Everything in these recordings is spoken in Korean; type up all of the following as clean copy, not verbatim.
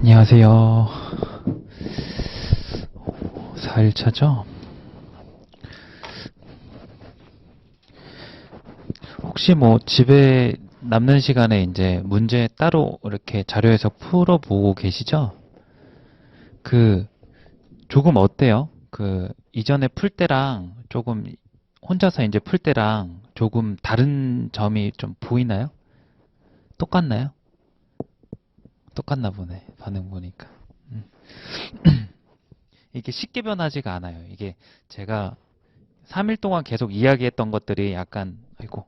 안녕하세요. 4일차죠? 혹시 뭐 집에 남는 시간에 이제 문제 따로 이렇게 자료에서 풀어보고 계시죠? 그, 조금 어때요? 이전에 풀 때랑 조금 혼자서 이제 풀 때랑 조금 다른 점이 좀 보이나요? 똑같나요? 똑같나 보네. 반응 보니까. 음. 이게 쉽게 변하지가 않아요. 이게 제가 3일 동안 계속 이야기했던 것들이 약간, 아이고,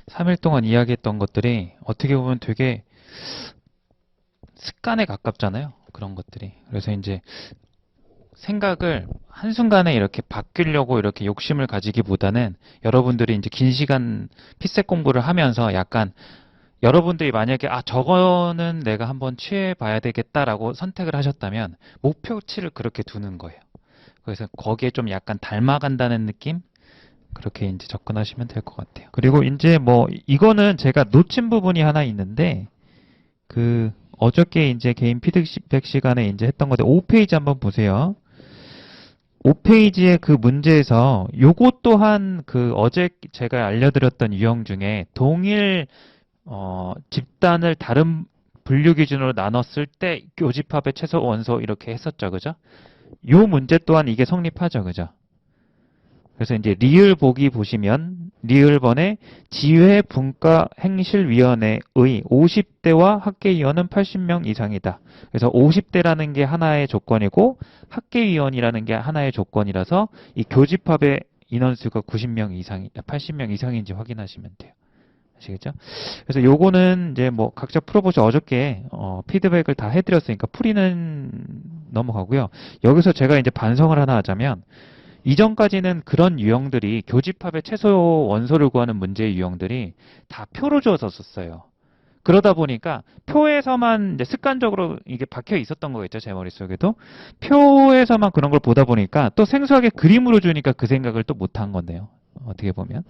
3일 동안 이야기했던 것들이 어떻게 보면 되게 습관에 가깝잖아요. 그런 것들이. 그래서 이제 생각을 한순간에 이렇게 바뀌려고 이렇게 욕심을 가지기보다는 여러분들이 이제 긴 시간 피셋 공부를 하면서 약간 여러분들이 만약에 저거는 내가 한번 취해 봐야 되겠다라고 선택을 하셨다면 목표치를 그렇게 두는 거예요. 그래서 거기에 좀 약간 닮아간다는 느낌? 그렇게 이제 접근하시면 될 것 같아요. 그리고 이제 뭐 이거는 제가 놓친 부분이 하나 있는데 어저께 이제 개인 피드백 시간에 이제 했던 건데 5페이지 한번 보세요. 5페이지의 그 문제에서 요것 또한 어제 제가 알려드렸던 유형 중에 동일 집단을 다른 분류 기준으로 나눴을 때 교집합의 최소 원소 이렇게 했었죠. 그죠? 요 문제 또한 이게 성립하죠. 그죠? 그래서 이제 리을 보기 보시면 리을번에 지회 분과 행실위원회의 50대와 학계위원은 80명 이상이다. 그래서 50대라는 게 하나의 조건이고 학계위원이라는 게 하나의 조건이라서 이 교집합의 인원수가 90명 이상이 80명 이상인지 확인하시면 돼요. 아시겠죠? 그래서 요거는 이제 뭐 각자 풀어보죠. 어저께 피드백을 다 해드렸으니까 풀이는 넘어가고요. 여기서 제가 이제 반성을 하나 하자면 이전까지는 그런 유형들이 교집합의 최소 원소를 구하는 문제의 유형들이 다 표로 주어졌었어요. 그러다 보니까 표에서만 이제 습관적으로 이게 박혀 있었던 거겠죠, 제 머릿속에도. 표에서만 그런 걸 보다 보니까 또 생소하게 그림으로 주니까 그 생각을 또 못한 건데요. 어떻게 보면.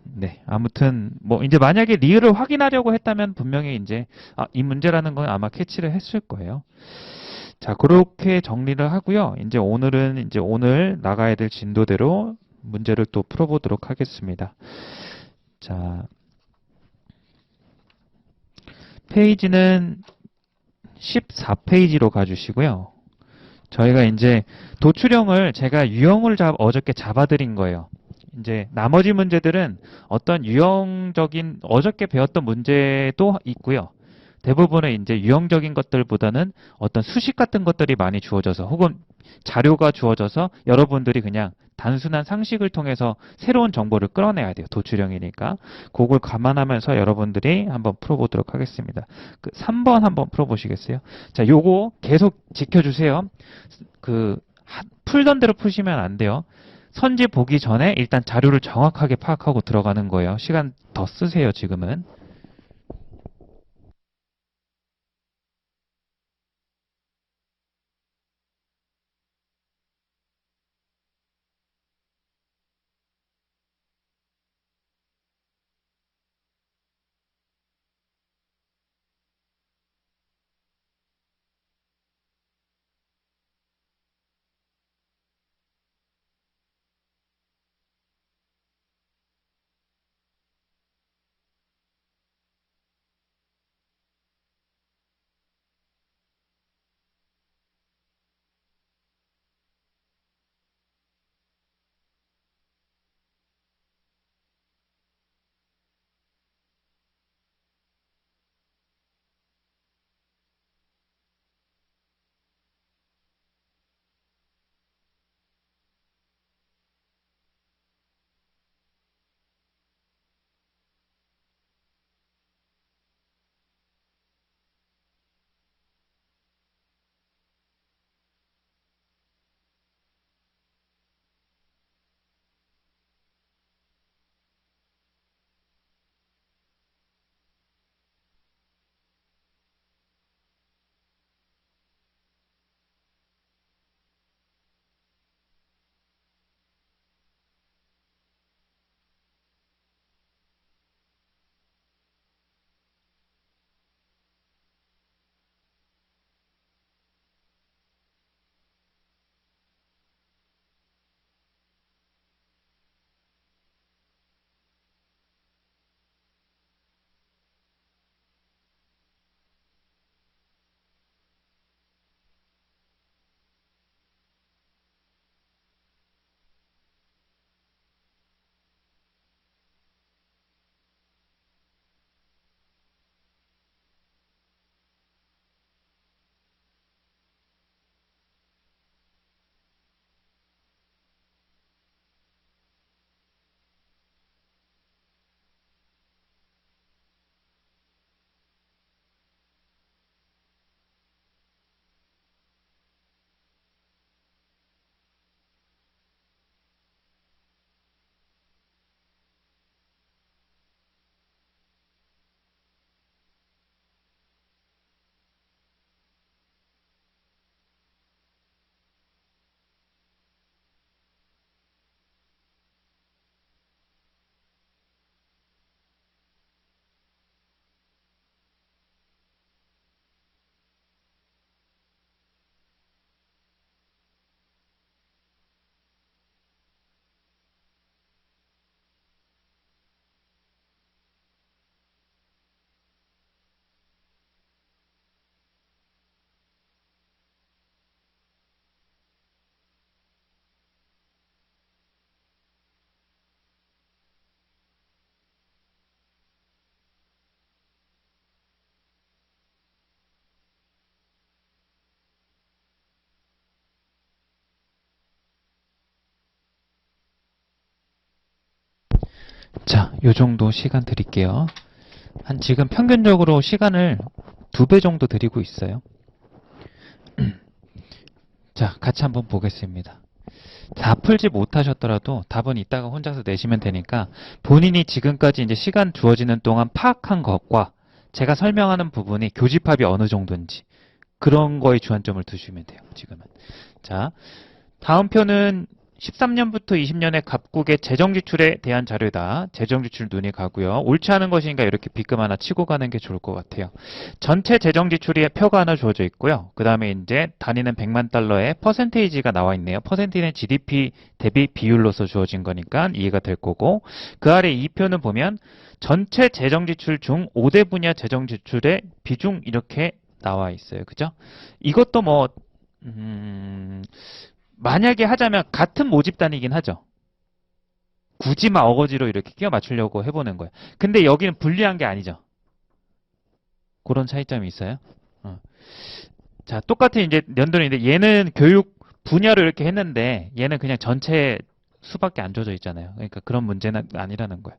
네, 아무튼 뭐 이제 만약에 리을을 확인하려고 했다면 분명히 이제 이 문제라는 건 아마 캐치를 했을 거예요. 자, 그렇게 정리를 하고요. 이제 오늘은 이제 오늘 나가야 될 진도대로 문제를 또 풀어보도록 하겠습니다. 자, 페이지는 14페이지로 가주시고요. 저희가 이제 도출형을 제가 유형을 어저께 잡아드린 거예요. 이제 나머지 문제들은 어떤 유형적인 어저께 배웠던 문제도 있고요. 대부분은 이제 유형적인 것들보다는 어떤 수식 같은 것들이 많이 주어져서 혹은 자료가 주어져서 여러분들이 그냥 단순한 상식을 통해서 새로운 정보를 끌어내야 돼요. 도출형이니까. 그걸 감안하면서 여러분들이 한번 풀어보도록 하겠습니다. 3번 한번 풀어보시겠어요? 자, 요거 계속 지켜주세요. 풀던 대로 푸시면 안 돼요. 선지 보기 전에 일단 자료를 정확하게 파악하고 들어가는 거예요. 시간 더 쓰세요, 지금은. 자, 요 정도 시간 드릴게요. 한 지금 평균적으로 시간을 2배 정도 드리고 있어요. 자, 같이 한번 보겠습니다. 다 풀지 못하셨더라도 답은 이따가 혼자서 내시면 되니까 본인이 지금까지 이제 시간 주어지는 동안 파악한 것과 제가 설명하는 부분이 교집합이 어느 정도인지 그런 거에 주안점을 두시면 돼요. 지금은. 자, 다음 표는 13년부터 20년의 갑국의 재정지출에 대한 자료다. 재정지출 눈이 가고요. 옳지 않은 것인가 이렇게 비금 하나 치고 가는 게 좋을 것 같아요. 전체 재정지출이 표가 하나 주어져 있고요. 그 다음에 이제 단위는 100만 달러의 퍼센테이지가 나와 있네요. 퍼센테이지는 GDP 대비 비율로서 주어진 거니까 이해가 될 거고 그 아래 이 표는 보면 전체 재정지출 중 5대 분야 재정지출의 비중 이렇게 나와 있어요. 그죠? 이것도 뭐 만약에 하자면 같은 모집단이긴 하죠. 굳이 막 어거지로 이렇게 끼워 맞추려고 해보는 거예요. 근데 여기는 분리한 게 아니죠. 그런 차이점이 있어요. 자, 똑같은 이제 연도인데 얘는 교육 분야로 이렇게 했는데 얘는 그냥 전체 수밖에 안 줘져 있잖아요. 그러니까 그런 문제는 아니라는 거예요.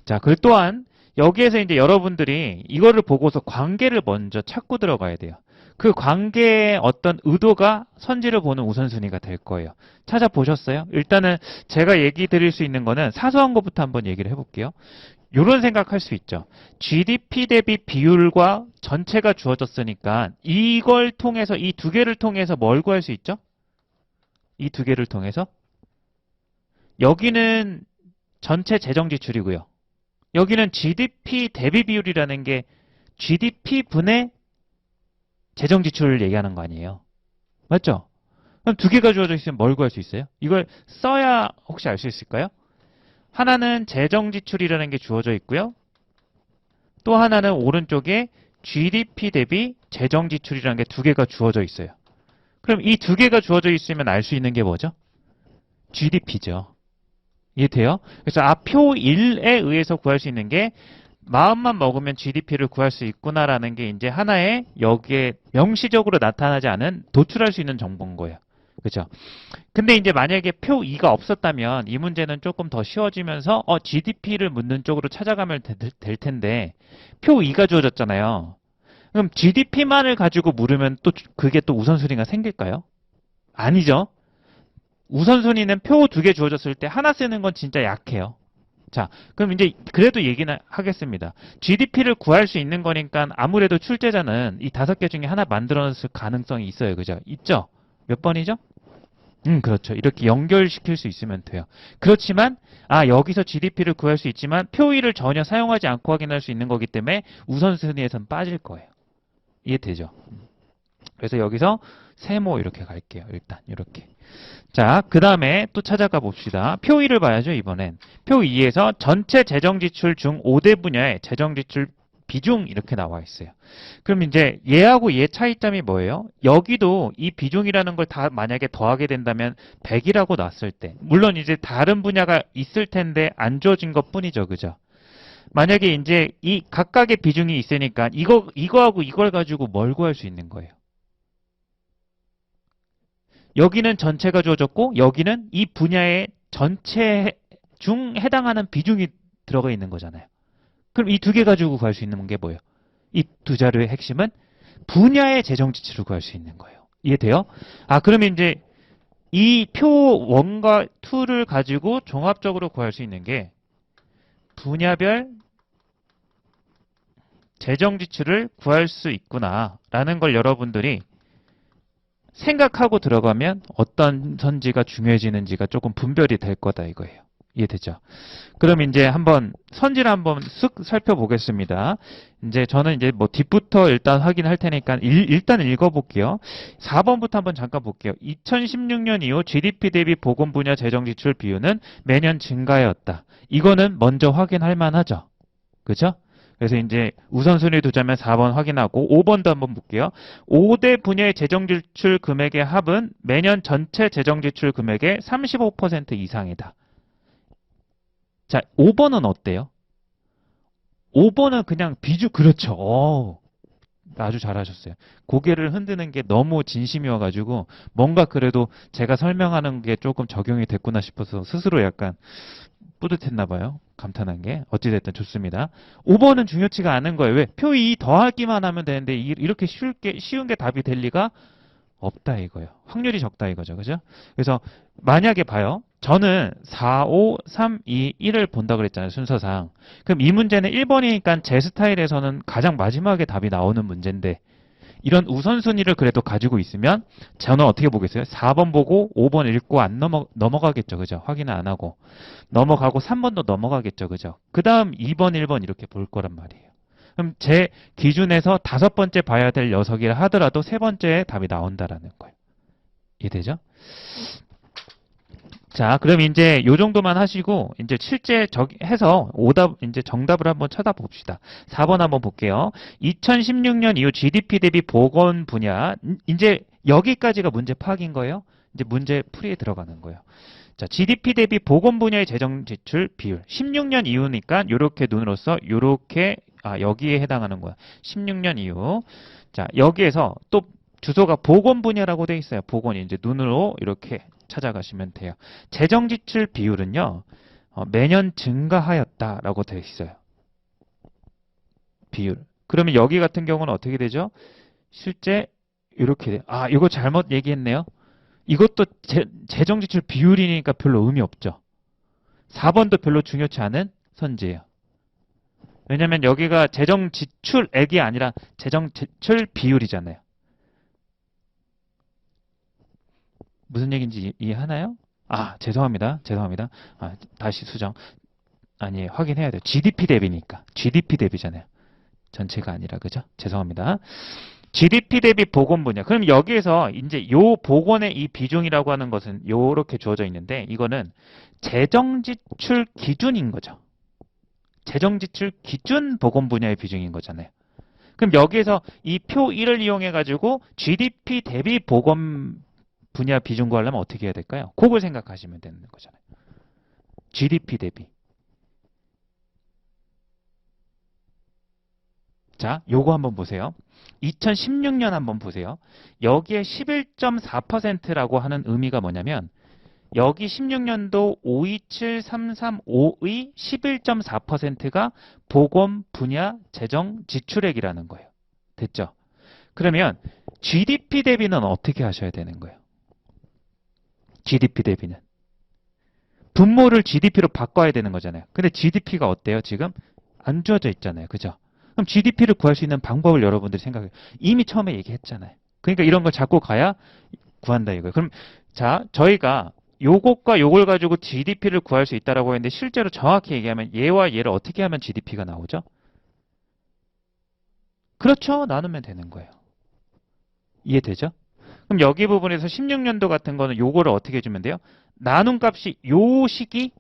자, 그 또한 여기에서 이제 여러분들이 이거를 보고서 관계를 먼저 찾고 들어가야 돼요. 그 관계의 어떤 의도가 선지를 보는 우선순위가 될 거예요. 찾아보셨어요? 일단은 제가 얘기 드릴 수 있는 거는 사소한 것부터 한번 얘기를 해볼게요. 이런 생각할 수 있죠. GDP 대비 비율과 전체가 주어졌으니까 이걸 통해서 이 두 개를 통해서 뭘 구할 수 있죠? 이 두 개를 통해서 여기는 전체 재정 지출이고요. 여기는 GDP 대비 비율이라는 게 GDP 분의 재정 지출을 얘기하는 거 아니에요. 맞죠? 그럼 두 개가 주어져 있으면 뭘 구할 수 있어요? 이걸 써야 혹시 알 수 있을까요? 하나는 재정 지출이라는 게 주어져 있고요. 또 하나는 오른쪽에 GDP 대비 재정 지출이라는 게 두 개가 주어져 있어요. 그럼 이 두 개가 주어져 있으면 알 수 있는 게 뭐죠? GDP죠. 이해돼요? 그래서 표 1에 의해서 구할 수 있는 게 마음만 먹으면 GDP를 구할 수 있구나라는 게 이제 하나의 여기에 명시적으로 나타나지 않은 도출할 수 있는 정보인 거예요. 그죠? 근데 이제 만약에 표 2가 없었다면 이 문제는 조금 더 쉬워지면서 GDP를 묻는 쪽으로 찾아가면 될 텐데 표 2가 주어졌잖아요. 그럼 GDP만을 가지고 물으면 또 그게 또 우선순위가 생길까요? 아니죠. 우선순위는 표 2개 주어졌을 때 하나 쓰는 건 진짜 약해요. 자, 그럼 이제 그래도 얘기는 하겠습니다. GDP를 구할 수 있는 거니까 아무래도 출제자는 이 5개 중에 하나 만들어냈을 가능성이 있어요. 그죠? 있죠? 몇 번이죠? 그렇죠. 이렇게 연결시킬 수 있으면 돼요. 그렇지만 여기서 GDP를 구할 수 있지만 표의를 전혀 사용하지 않고 확인할 수 있는 거기 때문에 우선순위에선 빠질 거예요. 이해되죠? 그래서 여기서 세모 이렇게 갈게요. 일단 이렇게. 자, 그 다음에 또 찾아가 봅시다. 표 2를 봐야죠, 이번엔. 표 2에서 전체 재정지출 중 5대 분야의 재정지출 비중 이렇게 나와 있어요. 그럼 이제 얘하고 얘 차이점이 뭐예요? 여기도 이 비중이라는 걸 다 만약에 더하게 된다면 100이라고 놨을 때 물론 이제 다른 분야가 있을 텐데 안 주어진 것 뿐이죠. 그죠? 만약에 이제 이 각각의 비중이 있으니까 이거하고 이걸 가지고 뭘 구할 수 있는 거예요? 여기는 전체가 주어졌고 여기는 이 분야의 전체 중 해당하는 비중이 들어가 있는 거잖아요. 그럼 이 두 개 가지고 구할 수 있는 게 뭐예요? 이 두 자료의 핵심은 분야의 재정 지출을 구할 수 있는 거예요. 이해돼요? 그러면 이제 이 표 1과 2를 가지고 종합적으로 구할 수 있는 게 분야별 재정 지출을 구할 수 있구나라는 걸 여러분들이 생각하고 들어가면 어떤 선지가 중요해지는지가 조금 분별이 될 거다 이거예요. 이해되죠? 그럼 이제 한번 선지를 한번 쓱 살펴보겠습니다. 이제 저는 이제 뭐 뒷부터 일단 확인할 테니까 일단 읽어볼게요. 4번부터 한번 잠깐 볼게요. 2016년 이후 GDP 대비 보건 분야 재정 지출 비율은 매년 증가하였다. 이거는 먼저 확인할 만하죠. 그죠? 그래서 이제 우선순위 두자면 4번 확인하고 5번도 한번 볼게요. 5대 분야의 재정지출 금액의 합은 매년 전체 재정지출 금액의 35% 이상이다. 자, 5번은 어때요? 5번은 그냥 그렇죠. 아주 잘하셨어요. 고개를 흔드는 게 너무 진심이어가지고 뭔가 그래도 제가 설명하는 게 조금 적용이 됐구나 싶어서 스스로 약간 뿌듯했나 봐요. 감탄한 게. 어찌됐든 좋습니다. 5번은 중요치가 않은 거예요. 왜? 표 2 더하기만 하면 되는데 이렇게 쉬운 게 답이 될 리가 없다 이거예요. 확률이 적다 이거죠. 그죠? 그래서 만약에 봐요. 저는 4, 5, 3, 2, 1을 본다 그랬잖아요. 순서상. 그럼 이 문제는 1번이니까 제 스타일에서는 가장 마지막에 답이 나오는 문제인데 이런 우선순위를 그래도 가지고 있으면 저는 어떻게 보겠어요? 4번 보고 5번 읽고 안 넘어가겠죠. 그죠? 확인을 안 하고. 넘어가고 3번도 넘어가겠죠. 그죠? 그 다음 2번, 1번 이렇게 볼 거란 말이에요. 그럼 제 기준에서 5번째 봐야 될 녀석이라 하더라도 3번째에 답이 나온다라는 거예요. 이해되죠? 자, 그럼 이제 요 정도만 하시고 이제 실제 해서 오답 이제 정답을 한번 찾아봅시다. 4번 한번 볼게요. 2016년 이후 GDP 대비 보건 분야 이제 여기까지가 문제 파악인 거예요. 이제 문제 풀이에 들어가는 거예요. 자, GDP 대비 보건 분야의 재정 지출 비율 16년 이후니까 요렇게 눈으로서 요렇게 여기에 해당하는 거야. 16년 이후. 자, 여기에서 또 주소가 보건 분야라고 돼 있어요. 보건이 이제 눈으로 이렇게 찾아가시면 돼요. 재정 지출 비율은요. 매년 증가하였다라고 되어 있어요. 비율. 그러면 여기 같은 경우는 어떻게 되죠? 실제 이렇게 돼요. 이거 잘못 얘기했네요. 이것도 재정 지출 비율이니까 별로 의미 없죠. 4번도 별로 중요치 않은 선지예요. 왜냐면 여기가 재정 지출액이 아니라 재정 지출 비율이잖아요. 무슨 얘기인지 이해하나요? 죄송합니다. 다시 수정. 아니, 확인해야 돼요. GDP 대비니까. GDP 대비잖아요. 전체가 아니라, 그죠? 죄송합니다. GDP 대비 보건 분야. 그럼 여기에서 이제 요 보건의 이 비중이라고 하는 것은 요렇게 주어져 있는데, 이거는 재정 지출 기준인 거죠. 재정 지출 기준 보건 분야의 비중인 거잖아요. 그럼 여기에서 이 표 1을 이용해 가지고 GDP 대비 보건 분야 비중 구하려면 어떻게 해야 될까요? 그걸 생각하시면 되는 거잖아요. GDP 대비. 자, 요거 한번 보세요. 2016년 한번 보세요. 여기에 11.4%라고 하는 의미가 뭐냐면 여기 16년도 527335의 11.4%가 보건 분야 재정 지출액이라는 거예요. 됐죠? 그러면 GDP 대비는 어떻게 하셔야 되는 거예요? GDP 대비는. 분모를 GDP로 바꿔야 되는 거잖아요. 근데 GDP가 어때요? 지금 안 주어져 있잖아요. 그죠? 그럼 GDP를 구할 수 있는 방법을 여러분들이 생각해요. 이미 처음에 얘기했잖아요. 그러니까 이런 걸 잡고 가야 구한다 이거예요. 그럼 자, 저희가 요것과 요걸 가지고 GDP를 구할 수 있다라고 했는데 실제로 정확히 얘기하면 얘와 얘를 어떻게 하면 GDP가 나오죠? 그렇죠. 나누면 되는 거예요. 이해되죠? 그럼 여기 부분에서 16년도 같은 거는 요거를 어떻게 해주면 돼요? 나눈 값이 요 식이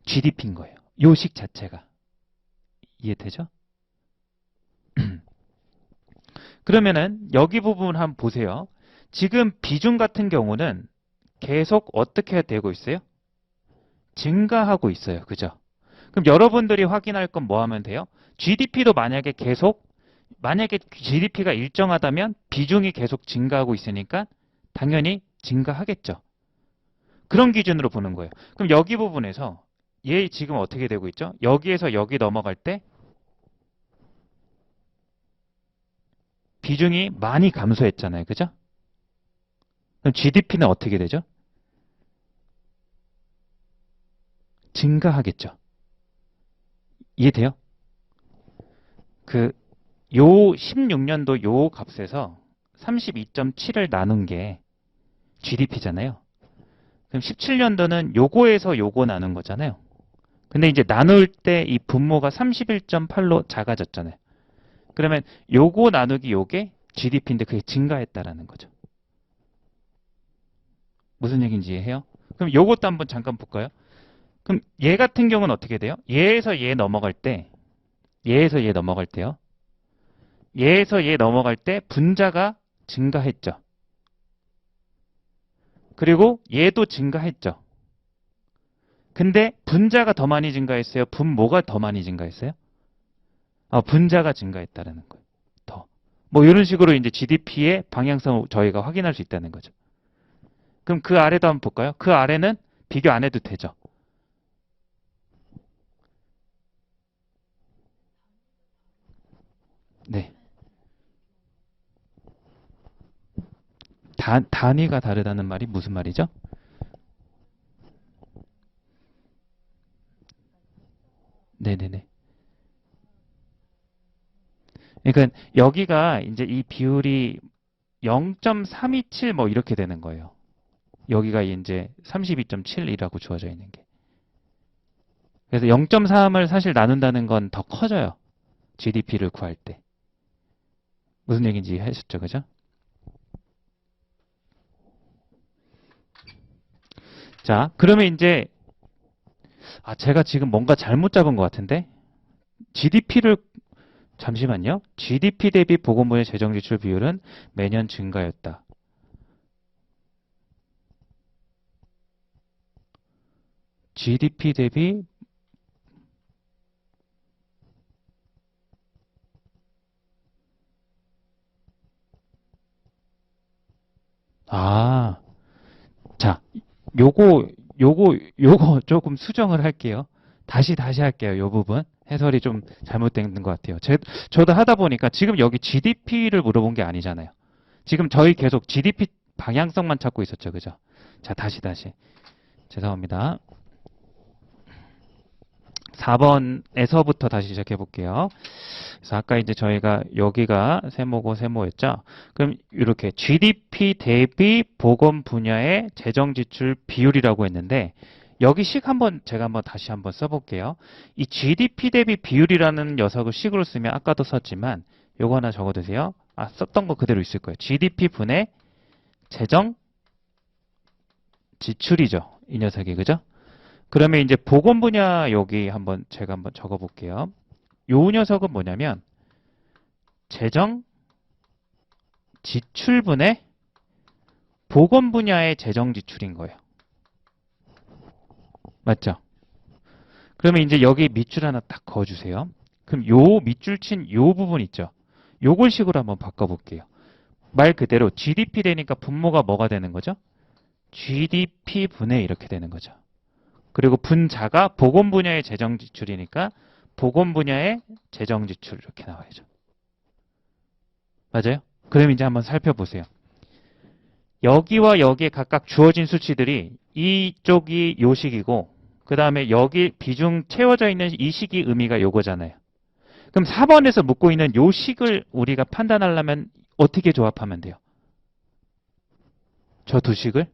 GDP인 거예요. 요 식 자체가. 이해되죠? 그러면은 여기 부분 한번 보세요. 지금 비중 같은 경우는 계속 어떻게 되고 있어요? 증가하고 있어요. 그죠? 그럼 여러분들이 확인할 건 뭐 하면 돼요? GDP도 만약에 GDP가 일정하다면 비중이 계속 증가하고 있으니까 당연히 증가하겠죠. 그런 기준으로 보는 거예요. 그럼 여기 부분에서 얘 지금 어떻게 되고 있죠? 여기에서 여기 넘어갈 때 비중이 많이 감소했잖아요. 그죠? 그럼 GDP는 어떻게 되죠? 증가하겠죠. 이해돼요? 요 16년도 요 값에서 32.7을 나눈 게 GDP잖아요. 그럼 17년도는 요거에서 요거 나눈 거잖아요. 근데 이제 나눌 때 이 분모가 31.8로 작아졌잖아요. 그러면 요거 나누기 요게 GDP인데 그게 증가했다라는 거죠. 무슨 얘기인지 이해해요? 그럼 요것도 한번 잠깐 볼까요? 그럼 얘 같은 경우는 어떻게 돼요? 얘에서 얘 넘어갈 때요. 얘에서 얘 넘어갈 때 분자가 증가했죠. 그리고 얘도 증가했죠. 근데 분자가 더 많이 증가했어요? 분모가 더 많이 증가했어요? 분자가 증가했다라는 거예요. 더. 뭐 이런 식으로 이제 GDP의 방향성을 저희가 확인할 수 있다는 거죠. 그럼 그 아래도 한번 볼까요? 그 아래는 비교 안 해도 되죠. 네. 단위가 다르다는 말이 무슨 말이죠? 네네네. 그러니까 여기가 이제 이 비율이 0.327 뭐 이렇게 되는 거예요. 여기가 이제 32.7이라고 주어져 있는 게. 그래서 0.3을 사실 나눈다는 건 더 커져요. GDP를 구할 때. 무슨 얘기인지 하셨죠, 그죠? 자, 그러면 이제 제가 지금 뭔가 잘못 잡은 것 같은데 GDP를 잠시만요. GDP 대비 보건부의 재정지출 비율은 매년 증가였다. GDP 대비 아, 자, 요거 조금 수정을 할게요. 다시 할게요. 요 부분. 해설이 좀 잘못된 것 같아요. 저도 하다 보니까 지금 여기 GDP를 물어본 게 아니잖아요. 지금 저희 계속 GDP 방향성만 찾고 있었죠. 그죠? 자, 다시. 죄송합니다. 4번에서부터 다시 시작해 볼게요. 그래서 아까 이제 저희가 여기가 세모였죠. 그럼 이렇게 GDP 대비 보건 분야의 재정 지출 비율이라고 했는데 여기 제가 한번 다시 한번 써볼게요. 이 GDP 대비 비율이라는 녀석을 식으로 쓰면 아까도 썼지만 요거 하나 적어두세요. 썼던 거 그대로 있을 거예요. GDP 분의 재정 지출이죠. 이 녀석이 그죠? 그러면 이제 보건 분야 여기 제가 한번 적어볼게요. 요 녀석은 뭐냐면 재정 지출분의 보건 분야의 재정 지출인 거예요. 맞죠? 그러면 이제 여기 밑줄 하나 딱 그어주세요. 그럼 요 밑줄 친 요 부분 있죠? 요걸 식으로 한번 바꿔볼게요. 말 그대로 GDP 되니까 분모가 뭐가 되는 거죠? GDP 분의 이렇게 되는 거죠. 그리고 분자가 보건 분야의 재정 지출이니까 보건 분야의 재정 지출 이렇게 나와야죠. 맞아요? 그럼 이제 한번 살펴보세요. 여기와 여기에 각각 주어진 수치들이 이쪽이 요 식이고 그 다음에 여기 비중 채워져 있는 이 식이 의미가 요거잖아요. 그럼 4번에서 묻고 있는 요 식을 우리가 판단하려면 어떻게 조합하면 돼요? 저 두 식을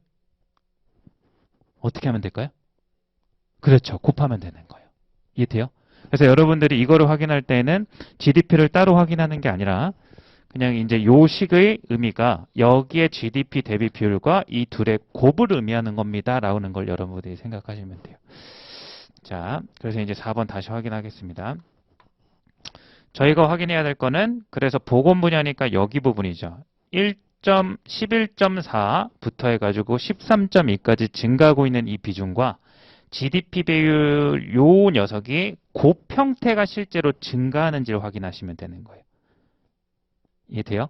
어떻게 하면 될까요? 그렇죠. 곱하면 되는 거예요. 이해돼요? 그래서 여러분들이 이거를 확인할 때는 GDP를 따로 확인하는 게 아니라 그냥 이제 요 식의 의미가 여기에 GDP 대비 비율과 이 둘의 곱을 의미하는 겁니다. 라는 걸 여러분들이 생각하시면 돼요. 자, 그래서 이제 4번 다시 확인하겠습니다. 저희가 확인해야 될 거는 그래서 보건 분야니까 여기 부분이죠. 11.4부터 해가지고 13.2까지 증가하고 있는 이 비중과 GDP 비율 요 녀석이 곱 형태가 실제로 증가하는지를 확인하시면 되는 거예요. 이해돼요?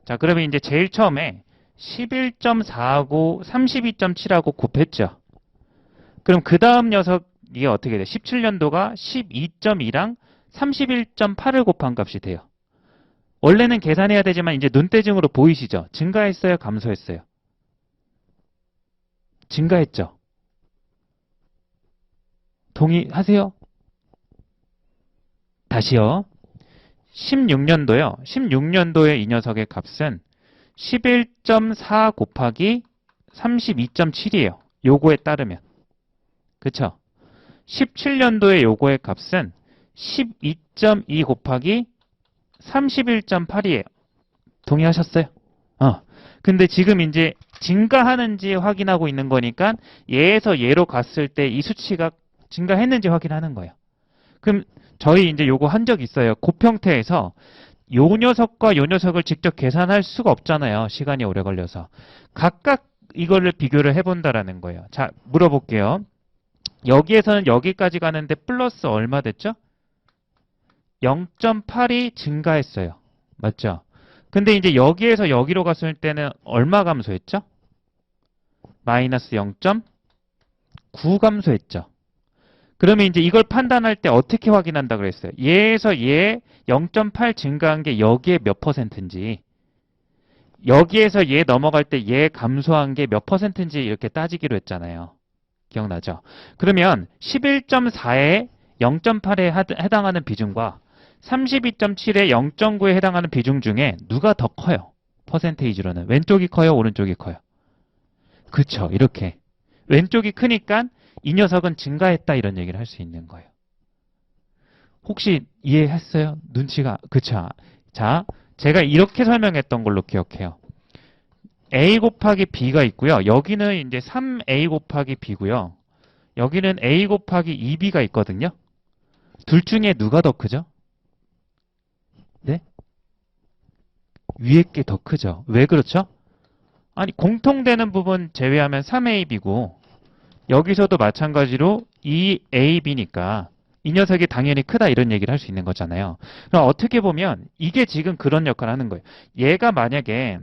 자, 그러면 이제 제일 처음에 11.4하고 32.7하고 곱했죠. 그럼 그 다음 녀석이 어떻게 돼요? 17년도가 12.2랑 31.8을 곱한 값이 돼요. 원래는 계산해야 되지만 이제 눈대중으로 보이시죠? 증가했어요? 감소했어요? 증가했죠? 동의하세요? 다시요. 16년도요. 16년도의 이 녀석의 값은 11.4 곱하기 32.7이에요. 요거에 따르면. 그쵸? 17년도의 요거의 값은 12.2 곱하기 31.8이에요. 동의하셨어요? 근데 지금 이제 증가하는지 확인하고 있는 거니까 얘에서 얘로 갔을 때 이 수치가 증가했는지 확인하는 거예요. 그럼 저희 이제 요거 한 적 있어요. 곱 형태에서 요 녀석과 요 녀석을 직접 계산할 수가 없잖아요. 시간이 오래 걸려서. 각각 이거를 비교를 해본다라는 거예요. 자, 물어볼게요. 여기에서는 여기까지 가는데 플러스 얼마 됐죠? 0.8이 증가했어요. 맞죠? 근데 이제 여기에서 여기로 갔을 때는 얼마 감소했죠? 마이너스 0.9 감소했죠. 그러면 이제 이걸 판단할 때 어떻게 확인한다 그랬어요? 얘에서 얘 0.8 증가한 게 여기에 몇 %인지, 여기에서 얘 넘어갈 때 얘 감소한 게 몇 %인지 이렇게 따지기로 했잖아요. 기억나죠? 그러면 11.4에 0.8에 해당하는 비중과 32.7에 0.9에 해당하는 비중 중에 누가 더 커요? 퍼센테이지로는. 왼쪽이 커요? 오른쪽이 커요? 그쵸. 이렇게. 왼쪽이 크니까 이 녀석은 증가했다 이런 얘기를 할 수 있는 거예요. 혹시 이해했어요? 눈치가. 그쵸. 자, 제가 이렇게 설명했던 걸로 기억해요. A 곱하기 B가 있고요. 여기는 이제 3A 곱하기 B고요. 여기는 A 곱하기 2B가 있거든요. 둘 중에 누가 더 크죠? 네? 위에 게 더 크죠. 왜 그렇죠? 아니, 공통되는 부분 제외하면 3AB고, 여기서도 마찬가지로 2AB니까, 이 녀석이 당연히 크다 이런 얘기를 할 수 있는 거잖아요. 그럼 어떻게 보면 이게 지금 그런 역할을 하는 거예요. 얘가 만약에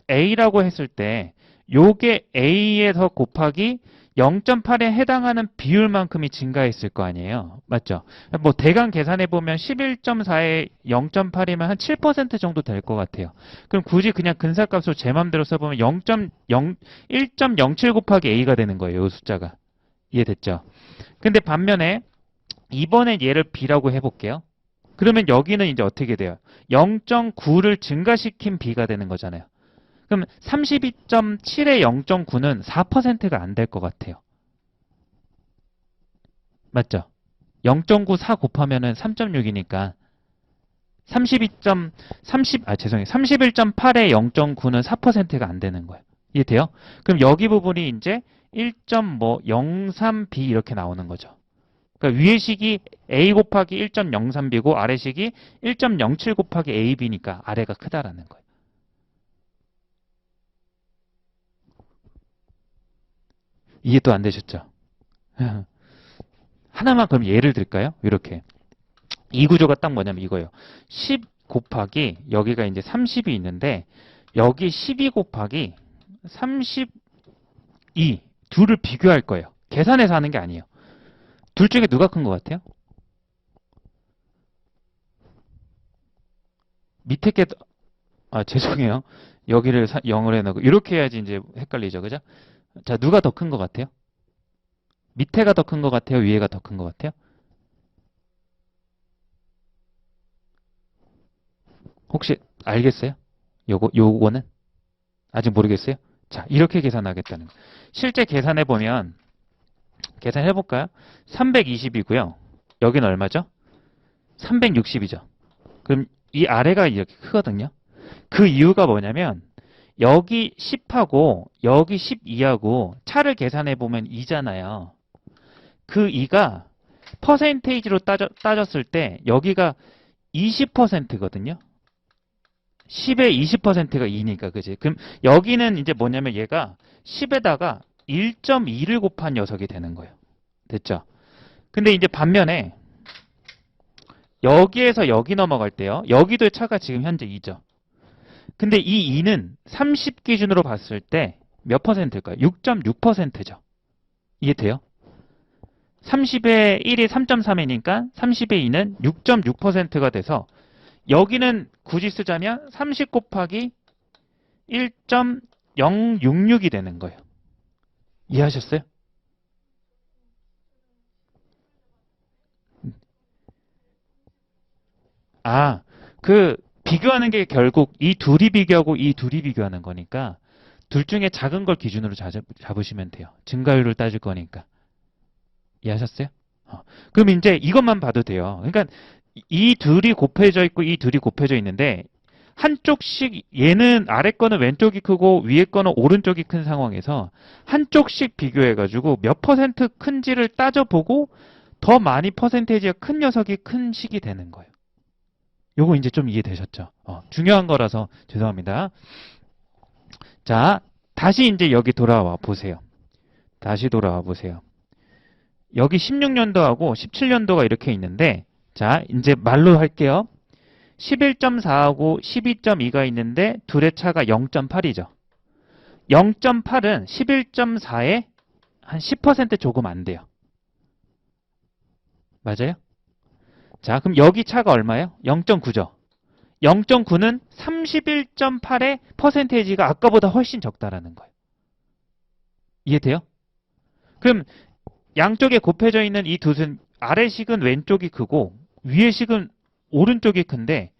A라고 했을 때 요게 A에서 곱하기 0.8에 해당하는 비율만큼이 증가했을 거 아니에요. 맞죠? 뭐 대강 계산해 보면 11.4에 0.8이면 한 7% 정도 될 것 같아요. 그럼 굳이 그냥 근사값으로 제 맘대로 써보면 1.07 곱하기 A가 되는 거예요. 이 숫자가. 이해됐죠? 근데 반면에 이번엔 얘를 B라고 해볼게요. 그러면 여기는 이제 어떻게 돼요? 0.9를 증가시킨 B가 되는 거잖아요. 그럼 32.7에 0.9는 4%가 안 될 것 같아요. 맞죠? 0.94 곱하면은 3.6이니까 31.8에 0.9는 4%가 안 되는 거예요. 이해돼요? 그럼 여기 부분이 이제 1.03B 이렇게 나오는 거죠. 그러니까 위의 식이 A 곱하기 1.03B고 아래 식이 1.07 곱하기 AB니까 아래가 크다라는 거예요. 이해 또 안 되셨죠? 하나만 그럼 예를 들까요? 이렇게. 이 구조가 딱 뭐냐면 이거예요. 10 곱하기 여기가 이제 30이 있는데 여기 12 곱하기 32 둘을 비교할 거예요. 계산해서 하는 게 아니에요. 둘 중에 누가 큰 것 같아요? 밑에 게, 죄송해요. 여기를 0을 해놓고, 이렇게 해야지 이제 헷갈리죠. 그죠? 자, 누가 더 큰 것 같아요? 밑에가 더 큰 것 같아요? 위에가 더 큰 것 같아요? 혹시 알겠어요? 요거는? 아직 모르겠어요? 자, 이렇게 계산하겠다는 거예요. 실제 계산해보면, 계산해볼까요? 320이고요. 여기는 얼마죠? 360이죠. 그럼 이 아래가 이렇게 크거든요. 그 이유가 뭐냐면 여기 10하고 여기 12하고 차를 계산해 보면 2잖아요. 그 2가 퍼센테이지로 따졌을 때 여기가 20%거든요. 10의 20%가 2니까 그지? 그럼 여기는 이제 뭐냐면 얘가 10에다가 1.2를 곱한 녀석이 되는 거예요. 됐죠? 근데 이제 반면에 여기에서 여기 넘어갈 때요. 여기도의 차가 지금 현재 2죠. 근데 이 2는 30 기준으로 봤을 때 몇 퍼센트일까요? 6.6%죠. 이해돼요? 30의 1이 3.3이니까 30의 2는 6.6%가 돼서 여기는 굳이 쓰자면 30 곱하기 1.066이 되는 거예요. 이해하셨어요? 아, 그 비교하는 게 결국 이 둘이 비교하고 이 둘이 비교하는 거니까 둘 중에 작은 걸 기준으로 잡으시면 돼요. 증가율을 따질 거니까. 이해하셨어요? 그럼 이제 이것만 봐도 돼요. 그러니까 이 둘이 곱해져 있고 이 둘이 곱해져 있는데 한쪽씩 얘는 아래 거는 왼쪽이 크고 위에 거는 오른쪽이 큰 상황에서 한쪽씩 비교해가지고 몇 퍼센트 큰지를 따져보고 더 많이 퍼센테이지가 큰 녀석이 큰 식이 되는 거예요. 요거 이제 좀 이해되셨죠? 중요한 거라서 죄송합니다. 자, 다시 이제 여기 돌아와 보세요. 다시 돌아와 보세요. 여기 16년도하고 17년도가 이렇게 있는데, 자, 이제 말로 할게요. 11.4하고 12.2가 있는데, 둘의 차가 0.8이죠. 0.8은 11.4에 한 10% 조금 안 돼요. 맞아요? 자, 그럼 여기 차가 얼마예요? 0.9죠. 0.9는 31.8의 퍼센테이지가 아까보다 훨씬 적다라는 거예요. 이해돼요? 그럼 양쪽에 곱해져 있는 이 두 아래식은 왼쪽이 크고 위의식은 오른쪽이 큰데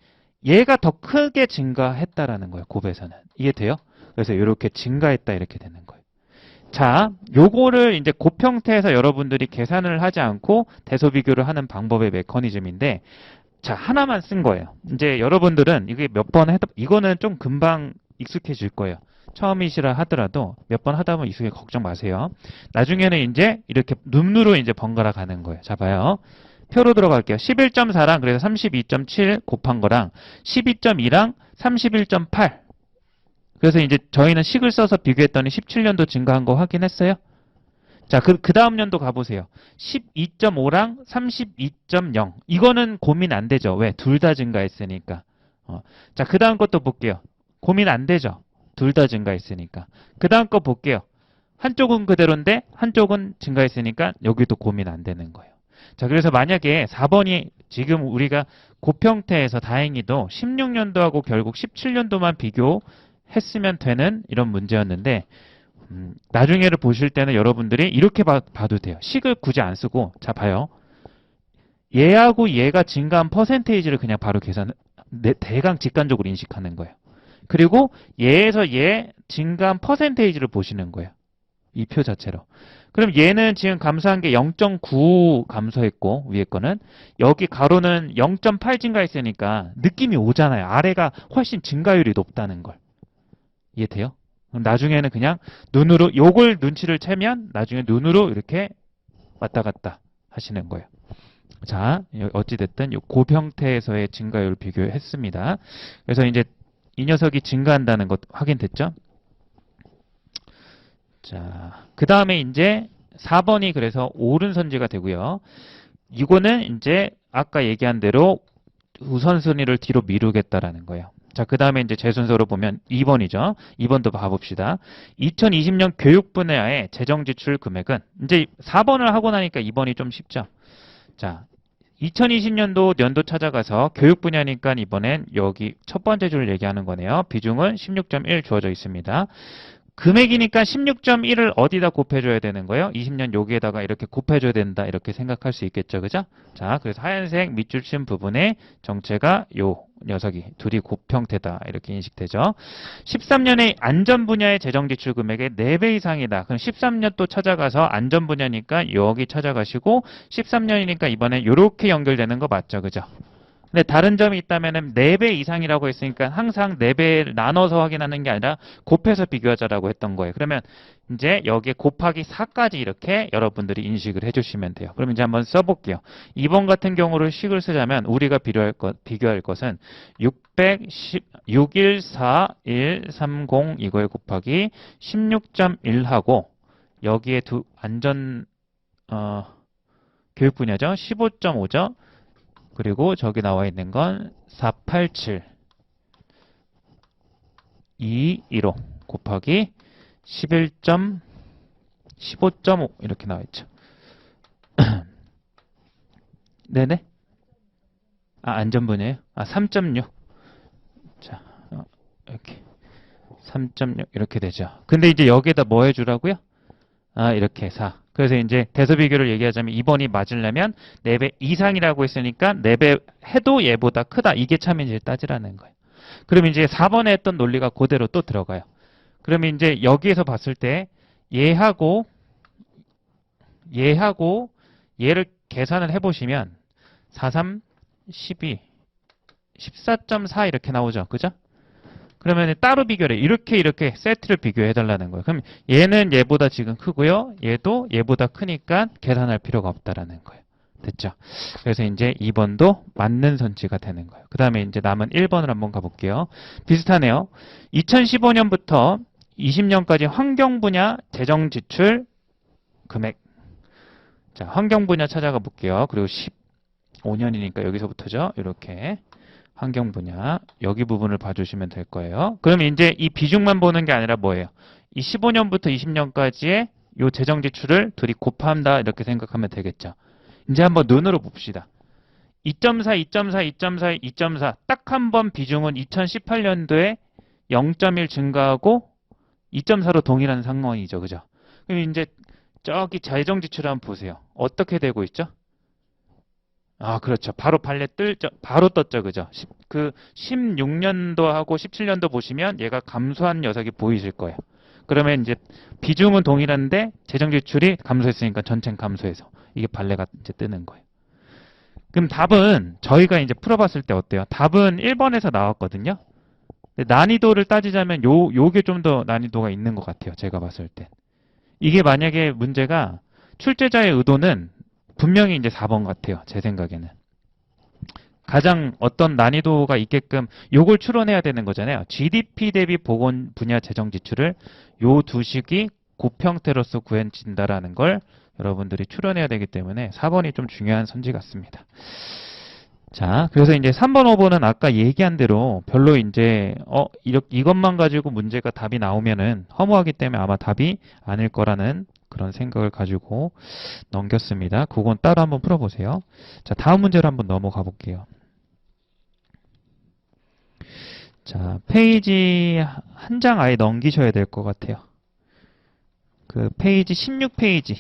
얘가 더 크게 증가했다라는 거예요. 곱에서는. 이해돼요? 그래서 이렇게 증가했다 이렇게 되는 거예요. 자, 요거를 이제 곱 형태에서 여러분들이 계산을 하지 않고 대소 비교를 하는 방법의 메커니즘인데 자, 하나만 쓴 거예요. 이제 여러분들은 이게 몇 번 해도 이거는 좀 금방 익숙해질 거예요. 처음이시라 하더라도 몇 번 하다 보면 익숙해 걱정 마세요. 나중에는 이제 이렇게 눈으로 이제 번갈아 가는 거예요. 자, 봐요. 표로 들어갈게요. 11.4랑 그래서 32.7 곱한 거랑 12.2랑 31.8. 그래서 이제 저희는 식을 써서 비교했더니 17년도 증가한 거 확인했어요. 자, 그 다음 연도 가보세요. 12.5랑 32.0. 이거는 고민 안 되죠. 왜? 둘 다 증가했으니까. 자, 그 다음 것도 볼게요. 고민 안 되죠. 둘 다 증가했으니까. 그 다음 거 볼게요. 한쪽은 그대로인데 한쪽은 증가했으니까 여기도 고민 안 되는 거예요. 자, 그래서 만약에 4번이 지금 우리가 곱 형태에서 다행히도 16년도하고 결국 17년도만 비교했으면 되는 이런 문제였는데 나중에를 보실 때는 여러분들이 이렇게 봐도 돼요. 식을 굳이 안 쓰고 자 봐요. 얘하고 얘가 증가한 퍼센테이지를 그냥 바로 대강 직관적으로 인식하는 거예요. 그리고 얘에서 얘 증가한 퍼센테이지를 보시는 거예요. 이 표 자체로. 그럼 얘는 지금 감소한 게 0.9 감소했고 위에 거는 여기 가로는 0.8 증가했으니까 느낌이 오잖아요. 아래가 훨씬 증가율이 높다는 걸. 이해돼요? 그럼 나중에는 그냥 눈으로 요걸 눈치를 채면 나중에 눈으로 이렇게 왔다 갔다 하시는 거예요. 자, 어찌됐든 곱 형태에서의 증가율을 비교했습니다. 그래서 이제 이 녀석이 증가한다는 것 확인됐죠? 자, 그 다음에 이제 4번이 그래서 오른선지가 되고요. 이거는 이제 아까 얘기한 대로 우선순위를 뒤로 미루겠다라는 거예요. 자, 그 다음에 이제 제 순서로 보면 2번이죠. 2번도 봐봅시다. 2020년 교육 분야의 재정 지출 금액은 이제 4번을 하고 나니까 2번이 좀 쉽죠. 자, 2020년도 연도 찾아가서 교육 분야니까 이번엔 여기 첫 번째 줄 얘기하는 거네요. 비중은 16.1 주어져 있습니다. 금액이니까 16.1을 어디다 곱해줘야 되는 거예요? 20년 여기에다가 이렇게 곱해줘야 된다 이렇게 생각할 수 있겠죠. 그죠? 자, 그래서 하얀색 밑줄 친 부분의 정체가 요 녀석이 둘이 곱 형태다 이렇게 인식되죠. 13년의 안전 분야의 재정 지출 금액의 4배 이상이다. 그럼 13년 또 찾아가서 안전 분야니까 여기 찾아가시고 13년이니까 이번에 이렇게 연결되는 거 맞죠? 그죠? 근데 다른 점이 있다면 4배 이상이라고 했으니까 항상 4배를 나눠서 확인하는 게 아니라 곱해서 비교하자라고 했던 거예요. 그러면 이제 여기에 곱하기 4까지 이렇게 여러분들이 인식을 해주시면 돼요. 그럼 이제 한번 써볼게요. 2번 같은 경우를 식을 쓰자면 우리가 비교할 것은 614130 이거에 곱하기 16.1하고 여기에 두 안전 교육 분야죠. 15.5죠. 그리고 저기 나와 있는 건 487 215 곱하기 15.5 이렇게 나와 있죠. 네네. 아, 안전분야예요? 아, 3.6. 자, 이렇게 3.6 이렇게 되죠. 근데 이제 여기에다 뭐 해주라고요? 아, 이렇게 4. 그래서 이제 대소비교를 얘기하자면 2번이 맞으려면 4배 이상이라고 했으니까 4배 해도 얘보다 크다. 이게 참인지를 따지라는 거예요. 그럼 이제 4번에 했던 논리가 그대로 또 들어가요. 그러면 이제 여기에서 봤을 때 얘하고 얘를 계산을 해보시면 4, 3, 12, 14.4 이렇게 나오죠. 그죠? 그러면 따로 비교를 이렇게 세트를 비교해 달라는 거예요. 그럼 얘는 얘보다 지금 크고요. 얘도 얘보다 크니까 계산할 필요가 없다라는 거예요. 됐죠? 그래서 이제 2번도 맞는 선지가 되는 거예요. 그 다음에 이제 남은 1번을 한번 가볼게요. 비슷하네요. 2015년부터 20년까지 환경 분야 재정 지출 금액. 자, 환경 분야 찾아가 볼게요. 그리고 15년이니까 여기서부터죠. 이렇게. 환경 분야 여기 부분을 봐주시면 될 거예요. 그럼 이제 이 비중만 보는 게 아니라 뭐예요? 이 15년부터 20년까지의 이 재정 지출을 둘이 곱한다 이렇게 생각하면 되겠죠. 이제 한번 눈으로 봅시다. 2.4, 2.4, 2.4, 2.4. 딱 한 번 비중은 2018년도에 0.1 증가하고 2.4로 동일한 상황이죠. 그죠? 그럼 이제 저기 재정 지출 한번 보세요. 어떻게 되고 있죠? 아, 그렇죠. 바로 바로 떴죠. 그죠? 그 16년도하고 17년도 보시면 얘가 감소한 녀석이 보이실 거예요. 그러면 이제 비중은 동일한데 재정 지출이 감소했으니까 전체 감소해서 이게 발레가 이제 뜨는 거예요. 그럼 답은 저희가 이제 풀어봤을 때 어때요? 답은 1번에서 나왔거든요. 근데 난이도를 따지자면 요게 좀 더 난이도가 있는 것 같아요. 제가 봤을 때. 이게 만약에 문제가 출제자의 의도는 분명히 이제 4번 같아요. 제 생각에는. 가장 어떤 난이도가 있게끔 요걸 추론해야 되는 거잖아요. GDP 대비 보건 분야 재정 지출을 요 두 식이 곱형태로서 구해진다라는 걸 여러분들이 추론해야 되기 때문에 4번이 좀 중요한 선지 같습니다. 자, 그래서 이제 3번, 5번은 아까 얘기한 대로 별로 이제, 이것만 가지고 문제가 답이 나오면은 허무하기 때문에 아마 답이 아닐 거라는 그런 생각을 가지고 넘겼습니다. 그건 따로 한번 풀어보세요. 자, 다음 문제로 한번 넘어가 볼게요. 자, 페이지 한 장 아예 넘기셔야 될 것 같아요. 그 페이지 16페이지.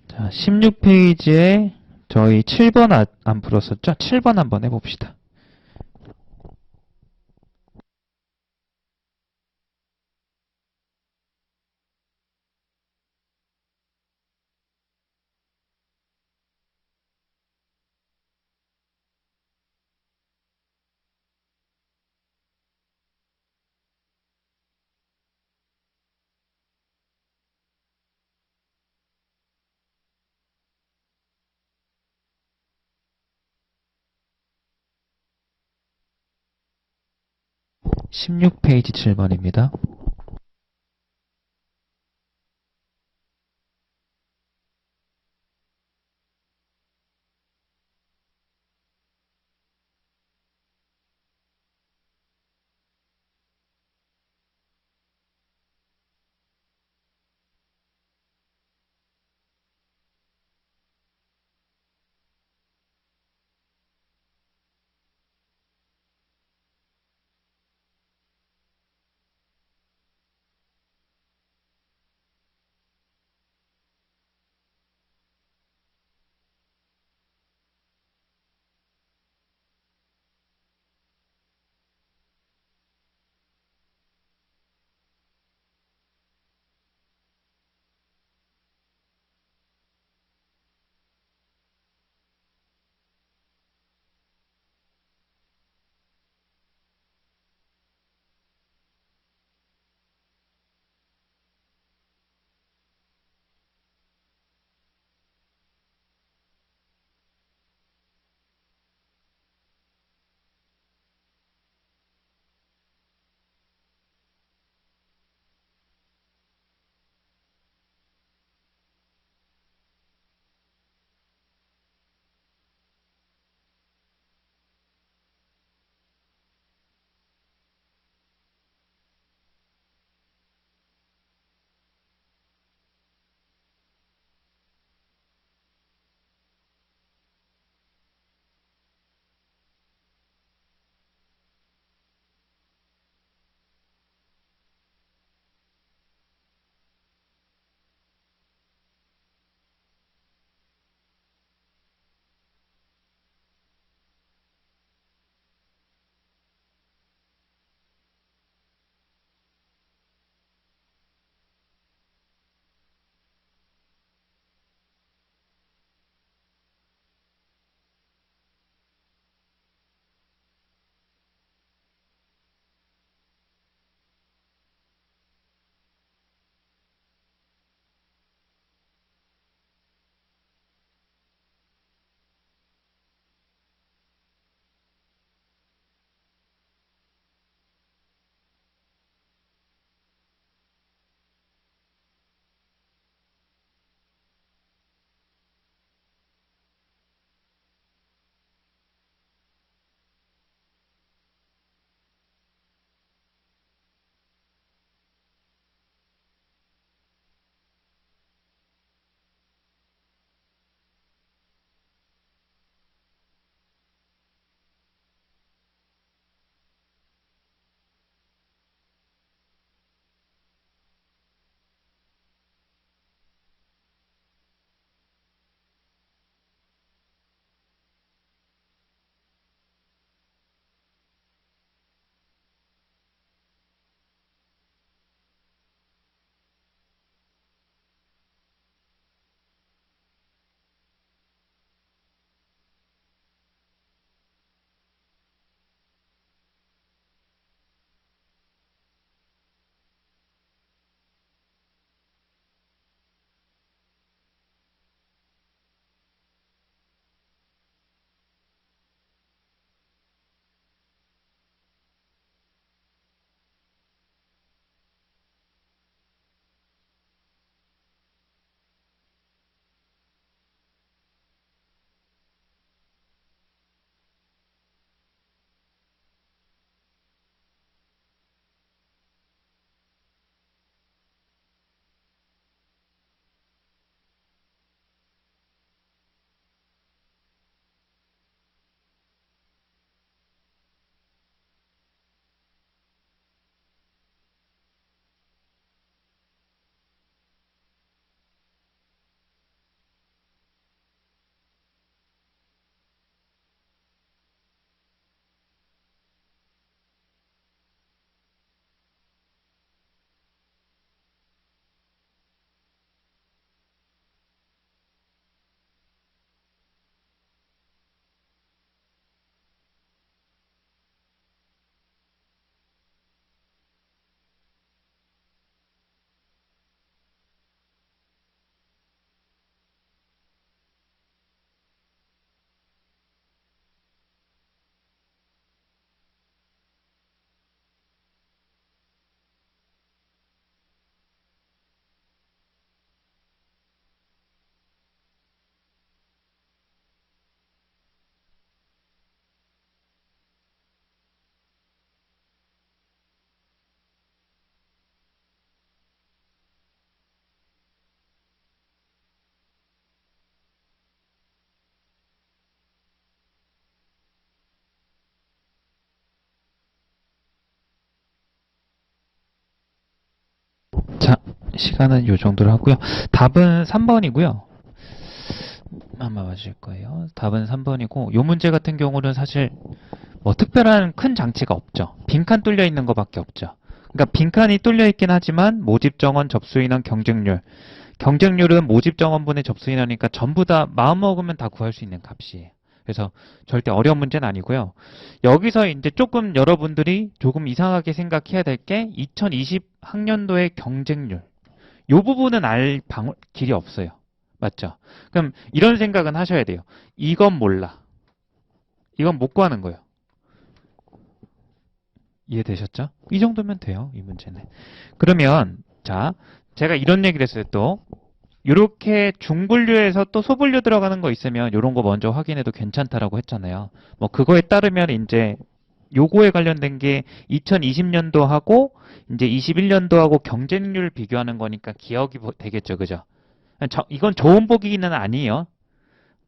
자, 16페이지에 저희 7번 안 풀었었죠? 7번 한번 해봅시다. 16페이지 7번입니다. 시간은 요 정도로 하고요. 답은 3번이고요. 아마 맞을 거예요. 답은 3번이고, 요 문제 같은 경우는 사실 뭐 특별한 큰 장치가 없죠. 빈칸 뚫려 있는 것밖에 없죠. 그러니까 빈칸이 뚫려 있긴 하지만 모집 정원, 접수 인원, 경쟁률. 경쟁률은 모집 정원분의 접수 인원이니까 전부 다 마음 먹으면 다 구할 수 있는 값이에요. 그래서 절대 어려운 문제는 아니고요. 여기서 이제 조금 여러분들이 조금 이상하게 생각해야 될 게 2020 학년도의 경쟁률. 이 부분은 길이 없어요. 맞죠? 그럼 이런 생각은 하셔야 돼요. 이건 몰라. 이건 못 구하는 거예요. 이해되셨죠? 이 정도면 돼요. 이 문제는. 그러면 자, 제가 이런 얘기를 했어요. 또 이렇게 중분류에서 또 소분류 들어가는 거 있으면 이런 거 먼저 확인해도 괜찮다라고 했잖아요. 뭐 그거에 따르면 이제 요거에 관련된 게 2020년도하고 이제 21년도하고 경쟁률 비교하는 거니까 기억이 되겠죠. 그죠? 이건 좋은 보기는 아니에요.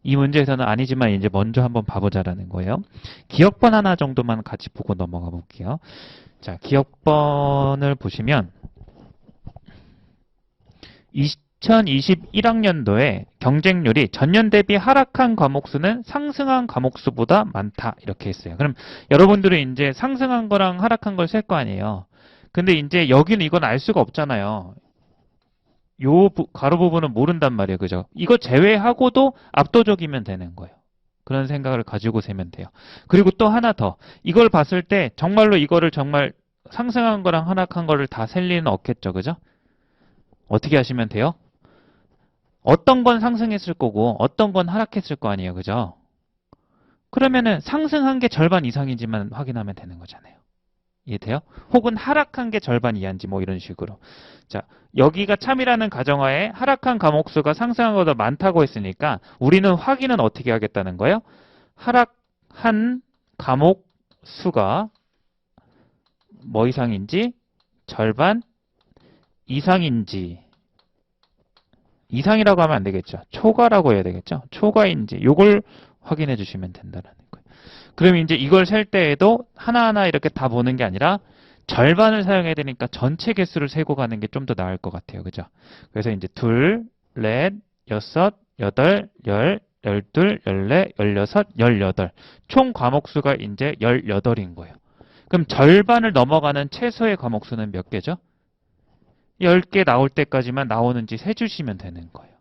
이 문제에서는 아니지만 이제 먼저 한번 봐보자라는 거예요. 기억번 하나 정도만 같이 보고 넘어가 볼게요. 자, 기억번을 보시면 2021학년도에 경쟁률이 전년 대비 하락한 과목 수는 상승한 과목 수보다 많다. 이렇게 했어요. 그럼 여러분들은 이제 상승한 거랑 하락한 걸 셀 거 아니에요. 근데 이제 여기는 이건 알 수가 없잖아요. 요 가로 부분은 모른단 말이에요. 그죠? 이거 제외하고도 압도적이면 되는 거예요. 그런 생각을 가지고 세면 돼요. 그리고 또 하나 더. 이걸 봤을 때 정말로 이거를 정말 상승한 거랑 하락한 거를 다 셀 리는 없겠죠. 그죠? 어떻게 하시면 돼요? 어떤 건 상승했을 거고 어떤 건 하락했을 거 아니에요. 그죠? 그러면은 상승한 게 절반 이상인지만 확인하면 되는 거잖아요. 이해돼요? 혹은 하락한 게 절반 이하인지 뭐 이런 식으로. 자, 여기가 참이라는 가정하에 하락한 과목 수가 상승한 것보다 많다고 했으니까 우리는 확인은 어떻게 하겠다는 거예요? 하락한 과목 수가 뭐 이상인지 절반 이상인지 이상이라고 하면 안 되겠죠. 초과라고 해야 되겠죠. 초과인지 요걸 확인해 주시면 된다는 거예요. 그럼 이제 이걸 셀 때에도 하나하나 이렇게 다 보는 게 아니라 절반을 사용해야 되니까 전체 개수를 세고 가는 게 좀 더 나을 것 같아요. 그죠? 그래서 이제 둘, 넷, 여섯, 여덟, 열, 열둘, 열넷, 열여섯, 열여덟. 총 과목 수가 이제 18인 거예요. 그럼 절반을 넘어가는 최소의 과목 수는 몇 개죠? 10개 나올 때까지만 나오는지 세주시면 되는 거예요.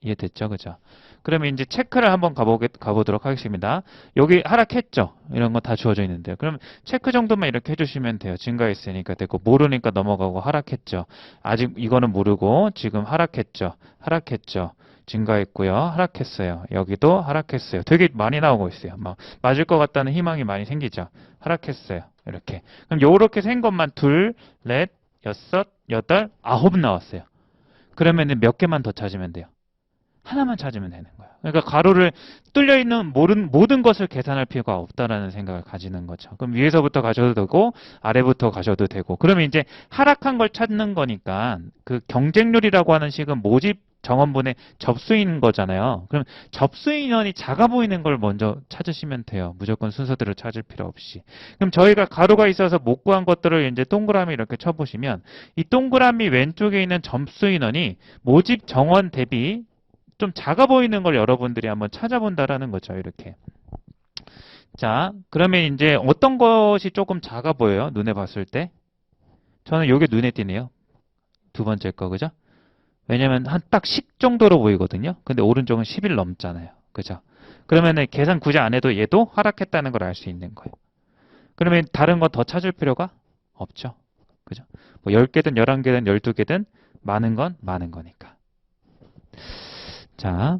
이해됐죠? 그죠? 그러면 이제 체크를 한번 가보도록 하겠습니다. 여기 하락했죠? 이런 거 다 주어져 있는데요. 그럼 체크 정도만 이렇게 해주시면 돼요. 증가했으니까 됐고, 모르니까 넘어가고 하락했죠. 아직 이거는 모르고 지금 하락했죠. 하락했죠. 증가했고요. 하락했어요. 여기도 하락했어요. 되게 많이 나오고 있어요. 막 맞을 것 같다는 희망이 많이 생기죠. 하락했어요. 이렇게. 그럼 요렇게 센 것만 둘, 넷, 여섯, 여덟, 아홉 나왔어요. 그러면은 몇 개만 더 찾으면 돼요. 하나만 찾으면 되는 거예요. 그러니까 가로를 뚫려 있는 모든 것을 계산할 필요가 없다라는 생각을 가지는 거죠. 그럼 위에서부터 가셔도 되고 아래부터 가셔도 되고. 그러면 이제 하락한 걸 찾는 거니까 그 경쟁률이라고 하는 식은 모집 정원분의 접수인 거잖아요. 그럼 접수 인원이 작아 보이는 걸 먼저 찾으시면 돼요. 무조건 순서대로 찾을 필요 없이. 그럼 저희가 가로가 있어서 못 구한 것들을 이제 동그라미 이렇게 쳐보시면 이 동그라미 왼쪽에 있는 접수 인원이 모집 정원 대비 좀 작아 보이는 걸 여러분들이 한번 찾아본다라는 거죠. 이렇게. 자, 그러면 이제 어떤 것이 조금 작아 보여요? 눈에 봤을 때. 저는 이게 눈에 띄네요. 두 번째 거, 그죠? 왜냐면 한 딱 10 정도로 보이거든요. 근데 오른쪽은 10일 넘잖아요. 그죠? 그러면은 계산 굳이 안 해도 얘도 하락했다는 걸 알 수 있는 거예요. 그러면 다른 거 더 찾을 필요가 없죠. 그죠? 뭐 10개든 11개든 12개든 많은 건 많은 거니까. 자,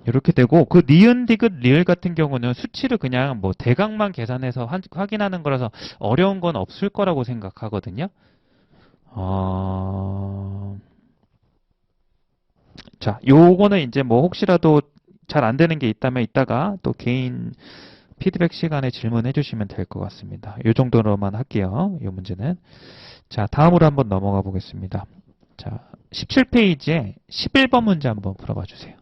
이렇게 되고 그 니은, 디귿, 리을 같은 경우는 수치를 그냥 뭐 대각만 계산해서 확인하는 거라서 어려운 건 없을 거라고 생각하거든요. 어... 자, 요거는 이제 뭐 혹시라도 잘 안 되는 게 있다면 이따가 또 개인 피드백 시간에 질문해 주시면 될 것 같습니다. 요 정도로만 할게요. 요 문제는. 자, 다음으로 한번 넘어가 보겠습니다. 자, 17페이지에 11번 문제 한번 풀어봐 주세요.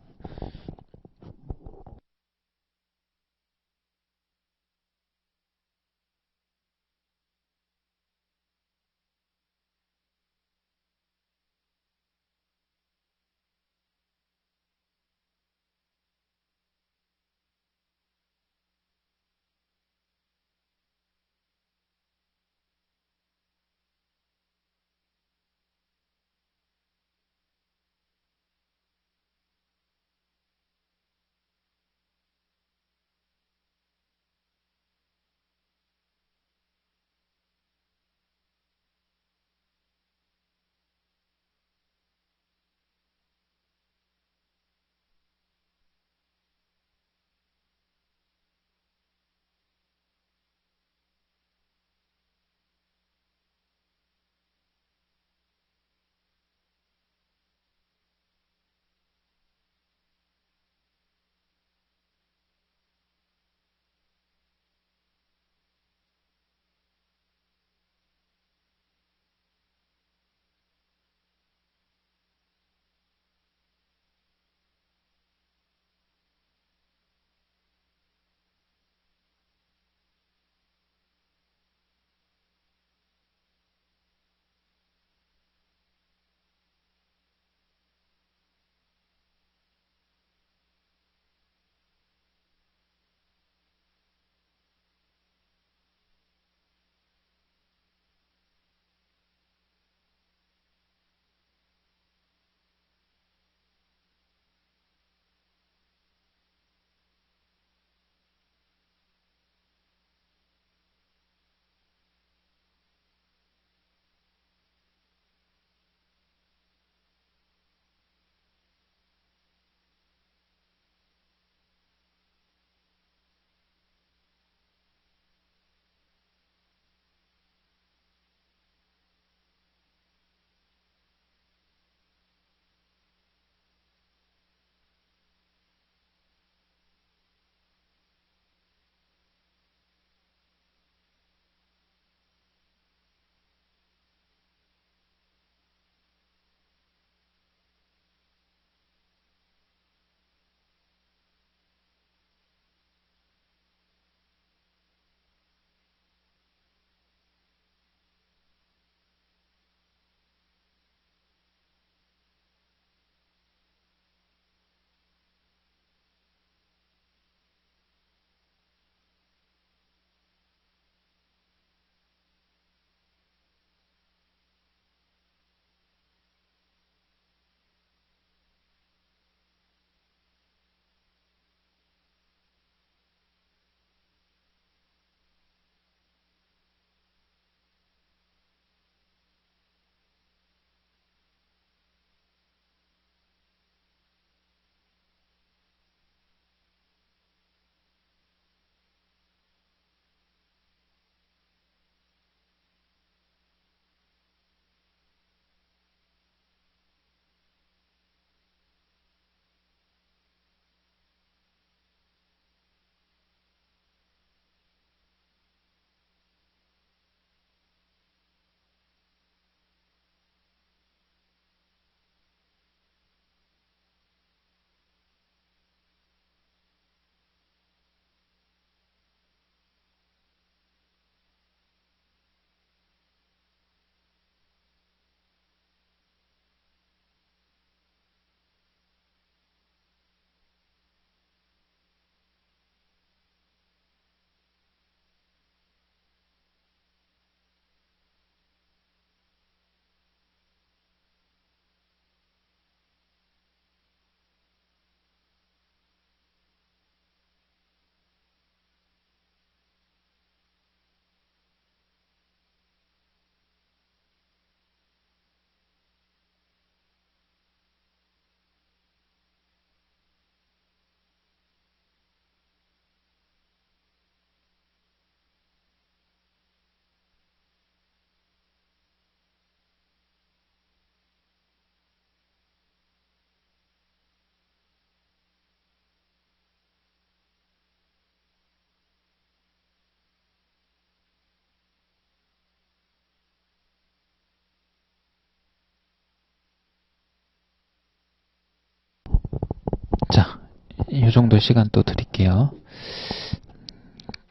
이 정도 시간 또 드릴게요.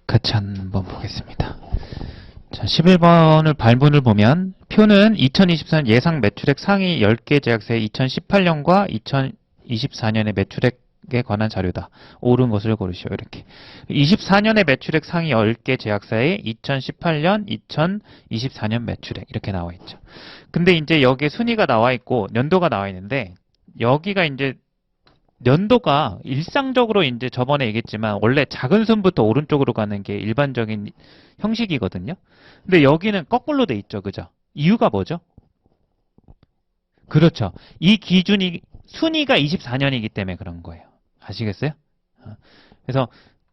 같이 한번 보겠습니다. 자, 11번을 발문을 보면 표는 2024년 예상 매출액 상위 10개 제약사의 2018년과 2024년의 매출액에 관한 자료다. 옳은 것을 고르시오. 이렇게. 24년의 매출액 상위 10개 제약사의 2018년, 2024년 매출액 이렇게 나와 있죠. 근데 이제 여기에 순위가 나와 있고 연도가 나와 있는데 여기가 이제 연도가 일상적으로 이제 저번에 얘기했지만 원래 작은 순부터 오른쪽으로 가는 게 일반적인 형식이거든요. 근데 여기는 거꾸로 돼 있죠. 그죠? 이유가 뭐죠? 그렇죠. 이 기준이 순위가 24년이기 때문에 그런 거예요. 아시겠어요? 그래서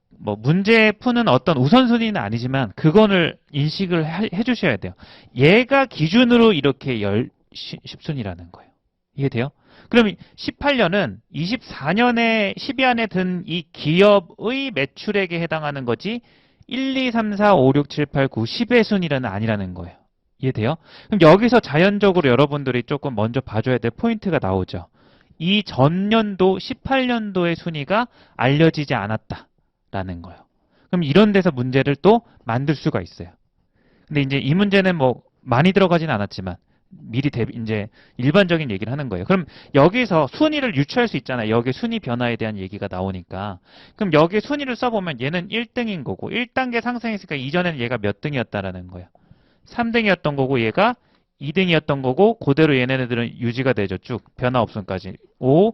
뭐 문제 푸는 어떤 우선순위는 아니지만 그거를 인식을 해주셔야 돼요. 얘가 기준으로 이렇게 10순위라는 거예요. 이해돼요? 그럼 18년은 24년에 10위 안에 든 이 기업의 매출액에 해당하는 거지 1, 2, 3, 4, 5, 6, 7, 8, 9, 10의 순위는 아니라는 거예요. 이해돼요? 그럼 여기서 자연적으로 여러분들이 조금 먼저 봐줘야 될 포인트가 나오죠. 이 전년도 18년도의 순위가 알려지지 않았다라는 거예요. 그럼 이런 데서 문제를 또 만들 수가 있어요. 근데 이제 이 문제는 뭐 많이 들어가진 않았지만 미리 이제 일반적인 얘기를 하는 거예요. 그럼 여기서 순위를 유추할 수 있잖아요. 여기 순위 변화에 대한 얘기가 나오니까. 그럼 여기 순위를 써보면 얘는 1등인 거고 1단계 상승했으니까 이전에는 얘가 몇 등이었다라는 거예요. 3등이었던 거고 얘가 2등이었던 거고 그대로 얘네들은 유지가 되죠. 쭉 변화 없음까지 5,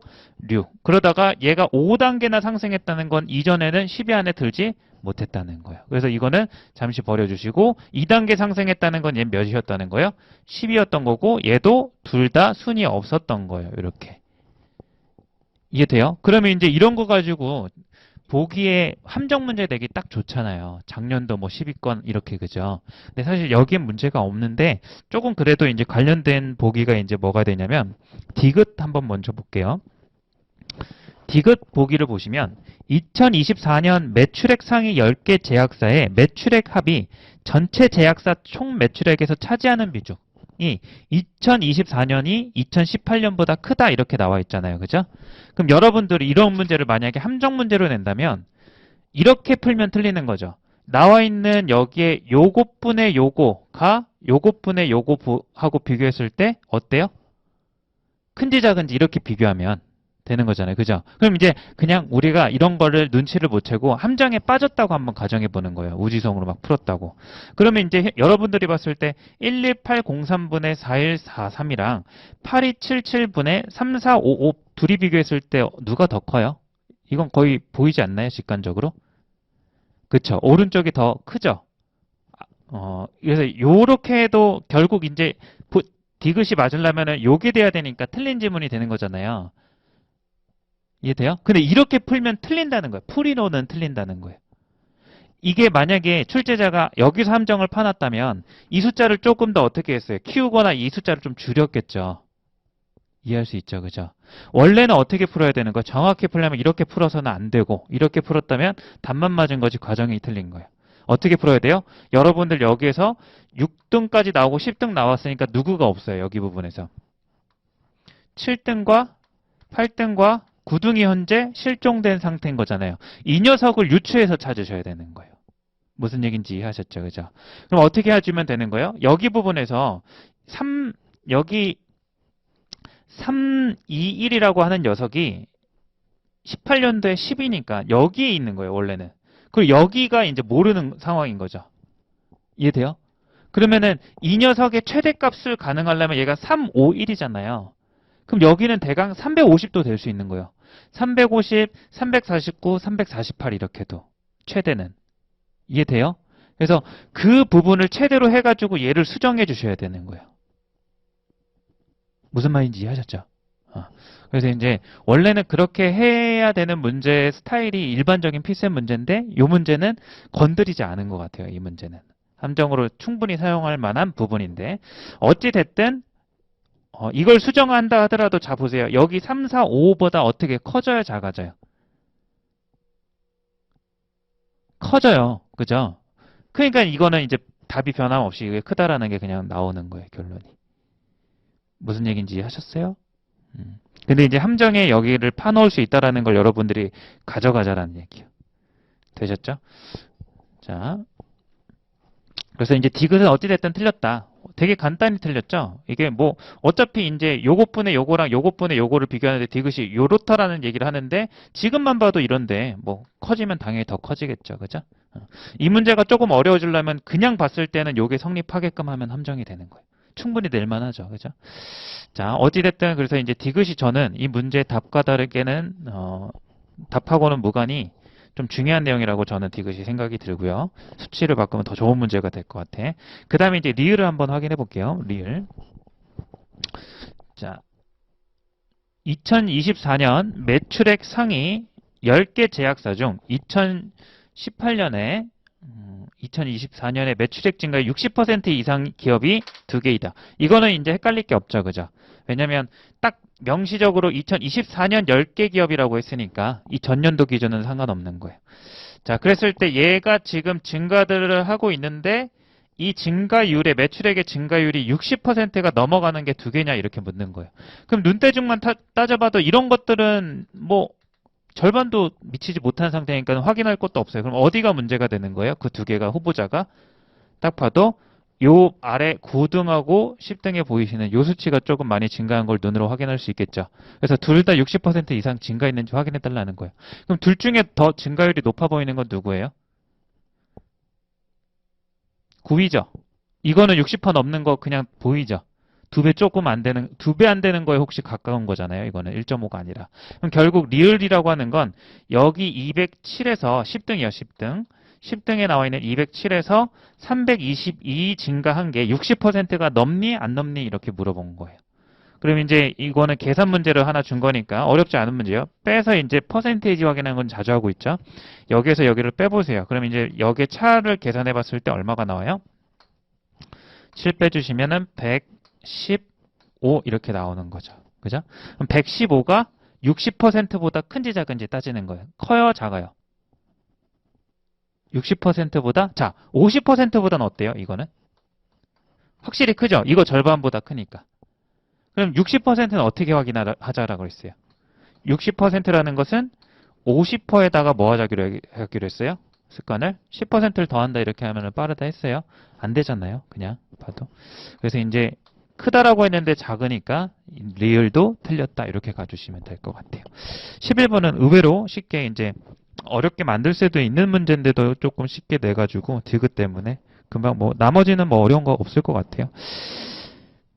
6. 그러다가 얘가 5단계나 상승했다는 건 이전에는 10위 안에 들지 못했다는 거예요. 그래서 이거는 잠시 버려주시고 2단계 상승했다는 건 얘 몇이었다는 거예요? 10이었던 거고 얘도 둘 다 순위 없었던 거예요. 이렇게. 이해돼요? 그러면 이제 이런 거 가지고 보기에 함정 문제 내기 딱 좋잖아요. 작년도 뭐 10위권 이렇게 그죠? 근데 사실 여기엔 문제가 없는데 조금 그래도 이제 관련된 보기가 이제 뭐가 되냐면 디귿 한번 먼저 볼게요. 디귿 보기를 보시면 2024년 매출액 상위 10개 제약사의 매출액 합이 전체 제약사 총 매출액에서 차지하는 비중이 2024년이 2018년보다 크다 이렇게 나와 있잖아요. 그죠? 그럼 여러분들이 이런 문제를 만약에 함정 문제로 낸다면 이렇게 풀면 틀리는 거죠. 나와 있는 여기에 요것분의 요거가 요것분의 요거하고 비교했을 때 어때요? 큰지 작은지 이렇게 비교하면 되는 거잖아요. 그죠? 그럼 이제 그냥 우리가 이런 거를 눈치를 못 채고 함정에 빠졌다고 한번 가정해 보는 거예요. 우지성으로 막 풀었다고. 그러면 이제 여러분들이 봤을 때 12803분의 4143이랑 8277분의 3455 둘이 비교했을 때 누가 더 커요? 이건 거의 보이지 않나요? 직관적으로? 그쵸. 오른쪽이 더 크죠? 그래서 요렇게 해도 결국 이제 디귿이 맞으려면은 요게 돼야 되니까 틀린 지문이 되는 거잖아요. 이해돼요? 근데 이렇게 풀면 틀린다는 거예요. 풀이로는 틀린다는 거예요. 이게 만약에 출제자가 여기서 함정을 파놨다면 이 숫자를 조금 더 어떻게 했어요? 키우거나 이 숫자를 좀 줄였겠죠. 이해할 수 있죠. 그죠? 원래는 어떻게 풀어야 되는 거예요? 정확히 풀려면 이렇게 풀어서는 안 되고 이렇게 풀었다면 답만 맞은 거지 과정이 틀린 거예요. 어떻게 풀어야 돼요? 여러분들 여기에서 6등까지 나오고 10등 나왔으니까 누구가 없어요. 여기 부분에서. 7등과 8등과 9등이 현재 실종된 상태인 거잖아요. 이 녀석을 유추해서 찾으셔야 되는 거예요. 무슨 얘기인지 이해하셨죠? 그죠? 그럼 어떻게 해주면 되는 거예요? 여기 부분에서 여기 321이라고 하는 녀석이 18년도에 10이니까 여기에 있는 거예요, 원래는. 그리고 여기가 이제 모르는 상황인 거죠. 이해돼요? 그러면은 이 녀석의 최대값을 가능하려면 얘가 351이잖아요. 그럼 여기는 대강 350도 될 수 있는 거예요. 350, 349, 348 이렇게도 최대는. 이해돼요? 그래서 그 부분을 최대로 해가지고 얘를 수정해 주셔야 되는 거예요. 무슨 말인지 이해하셨죠? 그래서 이제 원래는 그렇게 해야 되는 문제 스타일이 일반적인 피셋 문제인데 이 문제는 건드리지 않은 것 같아요. 이 문제는. 함정으로 충분히 사용할 만한 부분인데 어찌 됐든 이걸 수정한다 하더라도 자 보세요. 여기 3, 4, 5보다 어떻게 커져요? 작아져요? 커져요. 그죠? 그러니까 이거는 이제 답이 변함없이 이게 크다라는 게 그냥 나오는 거예요. 결론이. 무슨 얘기인지 하셨어요? 근데 이제 함정에 여기를 파놓을 수 있다라는 걸 여러분들이 가져가자라는 얘기예요. 되셨죠? 자, 그래서 이제 디귿은 어찌됐든 틀렸다. 되게 간단히 틀렸죠? 이게 뭐, 어차피 이제 요것분의 요거랑 요것분의 요거를 비교하는데 디귿이 요렇다라는 얘기를 하는데, 지금만 봐도 이런데, 뭐, 커지면 당연히 더 커지겠죠. 그죠? 이 문제가 조금 어려워지려면 그냥 봤을 때는 요게 성립하게끔 하면 함정이 되는 거예요. 충분히 낼만하죠. 그죠? 자, 어찌됐든 그래서 이제 디귿이 저는 이 문제의 답과 다르게는, 답하고는 무관히 좀 중요한 내용이라고 저는 디귿이 생각이 들고요. 수치를 바꾸면 더 좋은 문제가 될 것 같아. 그 다음에 이제 리을을 한번 확인해 볼게요. 리을. 자, 2024년 매출액 상위 10개 제약사 중 2018년에 2024년에 매출액 증가의 60% 이상 기업이 2개이다. 이거는 이제 헷갈릴 게 없죠. 그죠? 왜냐면 딱 명시적으로 2024년 10개 기업이라고 했으니까 이 전년도 기준은 상관없는 거예요. 자, 그랬을 때 얘가 지금 증가들을 하고 있는데 이 증가율의 매출액의 증가율이 60%가 넘어가는 게 2개냐 이렇게 묻는 거예요. 그럼 눈대중만 따져봐도 이런 것들은 뭐 절반도 미치지 못한 상태니까 확인할 것도 없어요. 그럼 어디가 문제가 되는 거예요? 그 2개가 후보자가 딱 봐도 요 아래 9등하고 10등에 보이시는 요 수치가 조금 많이 증가한 걸 눈으로 확인할 수 있겠죠. 그래서 둘 다 60% 이상 증가했는지 확인해 달라는 거예요. 그럼 둘 중에 더 증가율이 높아 보이는 건 누구예요? 9위죠. 이거는 60% 넘는 거 그냥 보이죠. 2배 조금 안 되는, 2배 안 되는 거에 혹시 가까운 거잖아요. 이거는 1.5가 아니라. 그럼 결국 리을이라고 하는 건 여기 207에서 10등이요, 10등. 10등에 나와 있는 207에서 322 증가한 게 60%가 넘니 안 넘니 이렇게 물어본 거예요. 그럼 이제 이거는 계산 문제를 하나 준 거니까 어렵지 않은 문제예요. 빼서 이제 퍼센테이지 확인하는 건 자주 하고 있죠. 여기에서 여기를 빼보세요. 그럼 이제 여기에 차를 계산해 봤을 때 얼마가 나와요? 7 빼주시면은 115 이렇게 나오는 거죠. 그죠? 그럼 115가 60%보다 큰지 작은지 따지는 거예요. 커요, 작아요? 60%보다? 자, 50%보다는 어때요, 이거는? 확실히 크죠? 이거 절반보다 크니까. 그럼 60%는 어떻게 확인하자라고 했어요? 60%라는 것은 50%에다가 뭐 하기로 했어요? 습관을 10%를 더한다 이렇게 하면 빠르다 했어요. 안 되잖아요. 그냥 봐도. 그래서 이제 크다라고 했는데 작으니까 리을도 틀렸다 이렇게 가주시면 될 것 같아요. 11번은 의외로 쉽게 이제 어렵게 만들 수도 있는 문제인데도 조금 쉽게 내가지고 디귿 때문에 금방 뭐 나머지는 뭐 어려운 거 없을 것 같아요.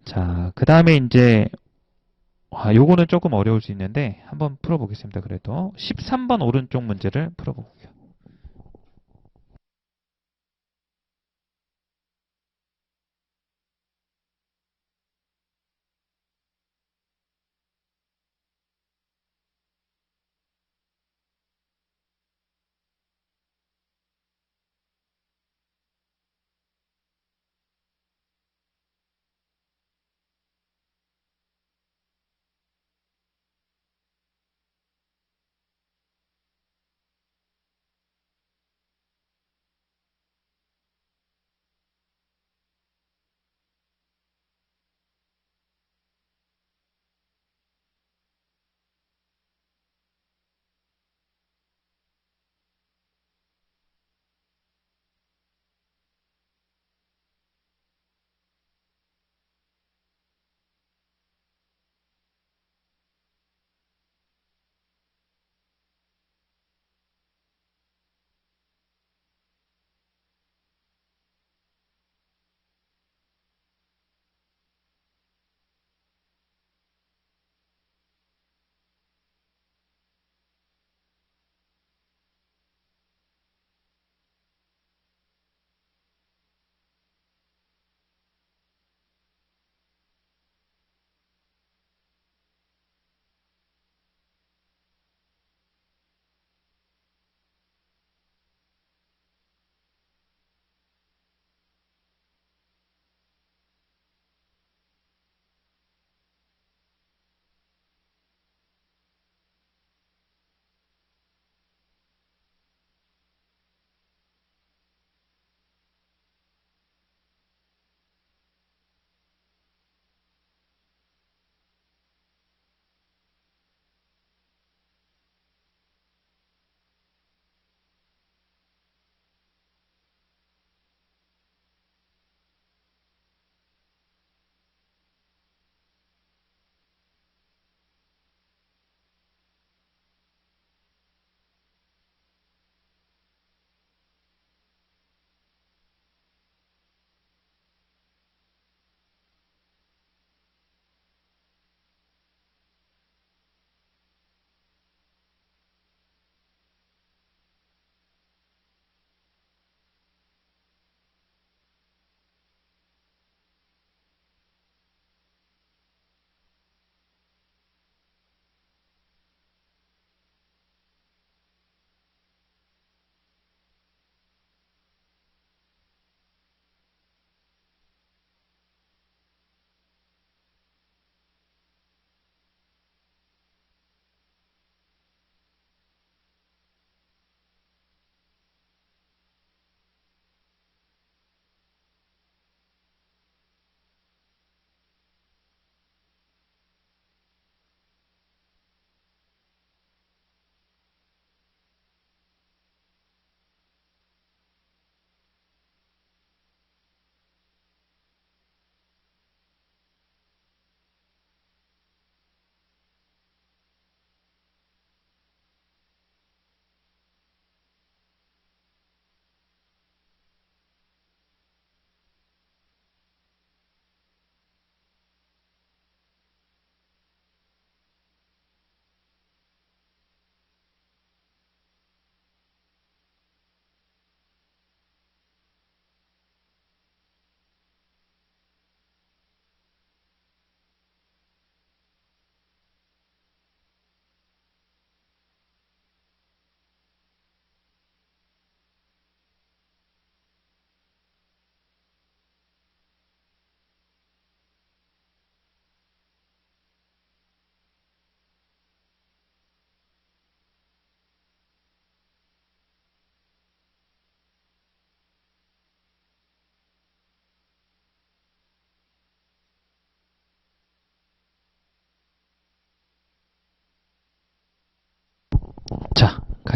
자, 그 다음에 이제 요거는 조금 어려울 수 있는데 한번 풀어보겠습니다. 그래도 13번 오른쪽 문제를 풀어볼게요.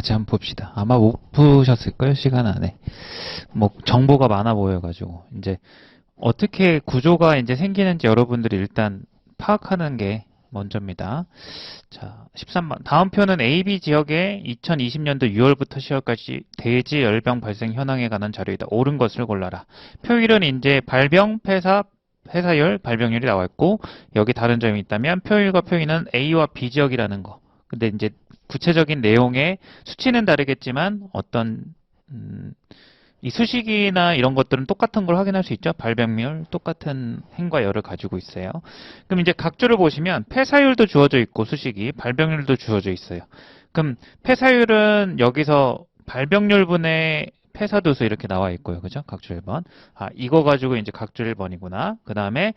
같이 한번 봅시다. 아마 못 푸셨을까요? 시간 안에. 뭐 정보가 많아 보여가지고 이제 어떻게 구조가 이제 생기는지 여러분들이 일단 파악하는 게 먼저입니다. 자, 13번. 다음 표는 AB 지역의 2020년도 6월부터 10월까지 대지 열병 발생 현황에 관한 자료이다. 옳은 것을 골라라. 표일은 이제 발병, 폐사율, 발병률이 나와 있고 여기 다른 점이 있다면 표일과 표인은 A와 B 지역이라는 거. 근데 이제 구체적인 내용의 수치는 다르겠지만 어떤 이 수식이나 이런 것들은 똑같은 걸 확인할 수 있죠. 발병률 똑같은 행과 열을 가지고 있어요. 그럼 이제 각조를 보시면 폐사율도 주어져 있고 수식이 발병률도 주어져 있어요. 그럼 폐사율은 여기서 발병률분의 폐사도수 이렇게 나와 있고요. 그죠? 각조 1번. 아, 이거 가지고 이제 각조 1번이구나. 그 다음에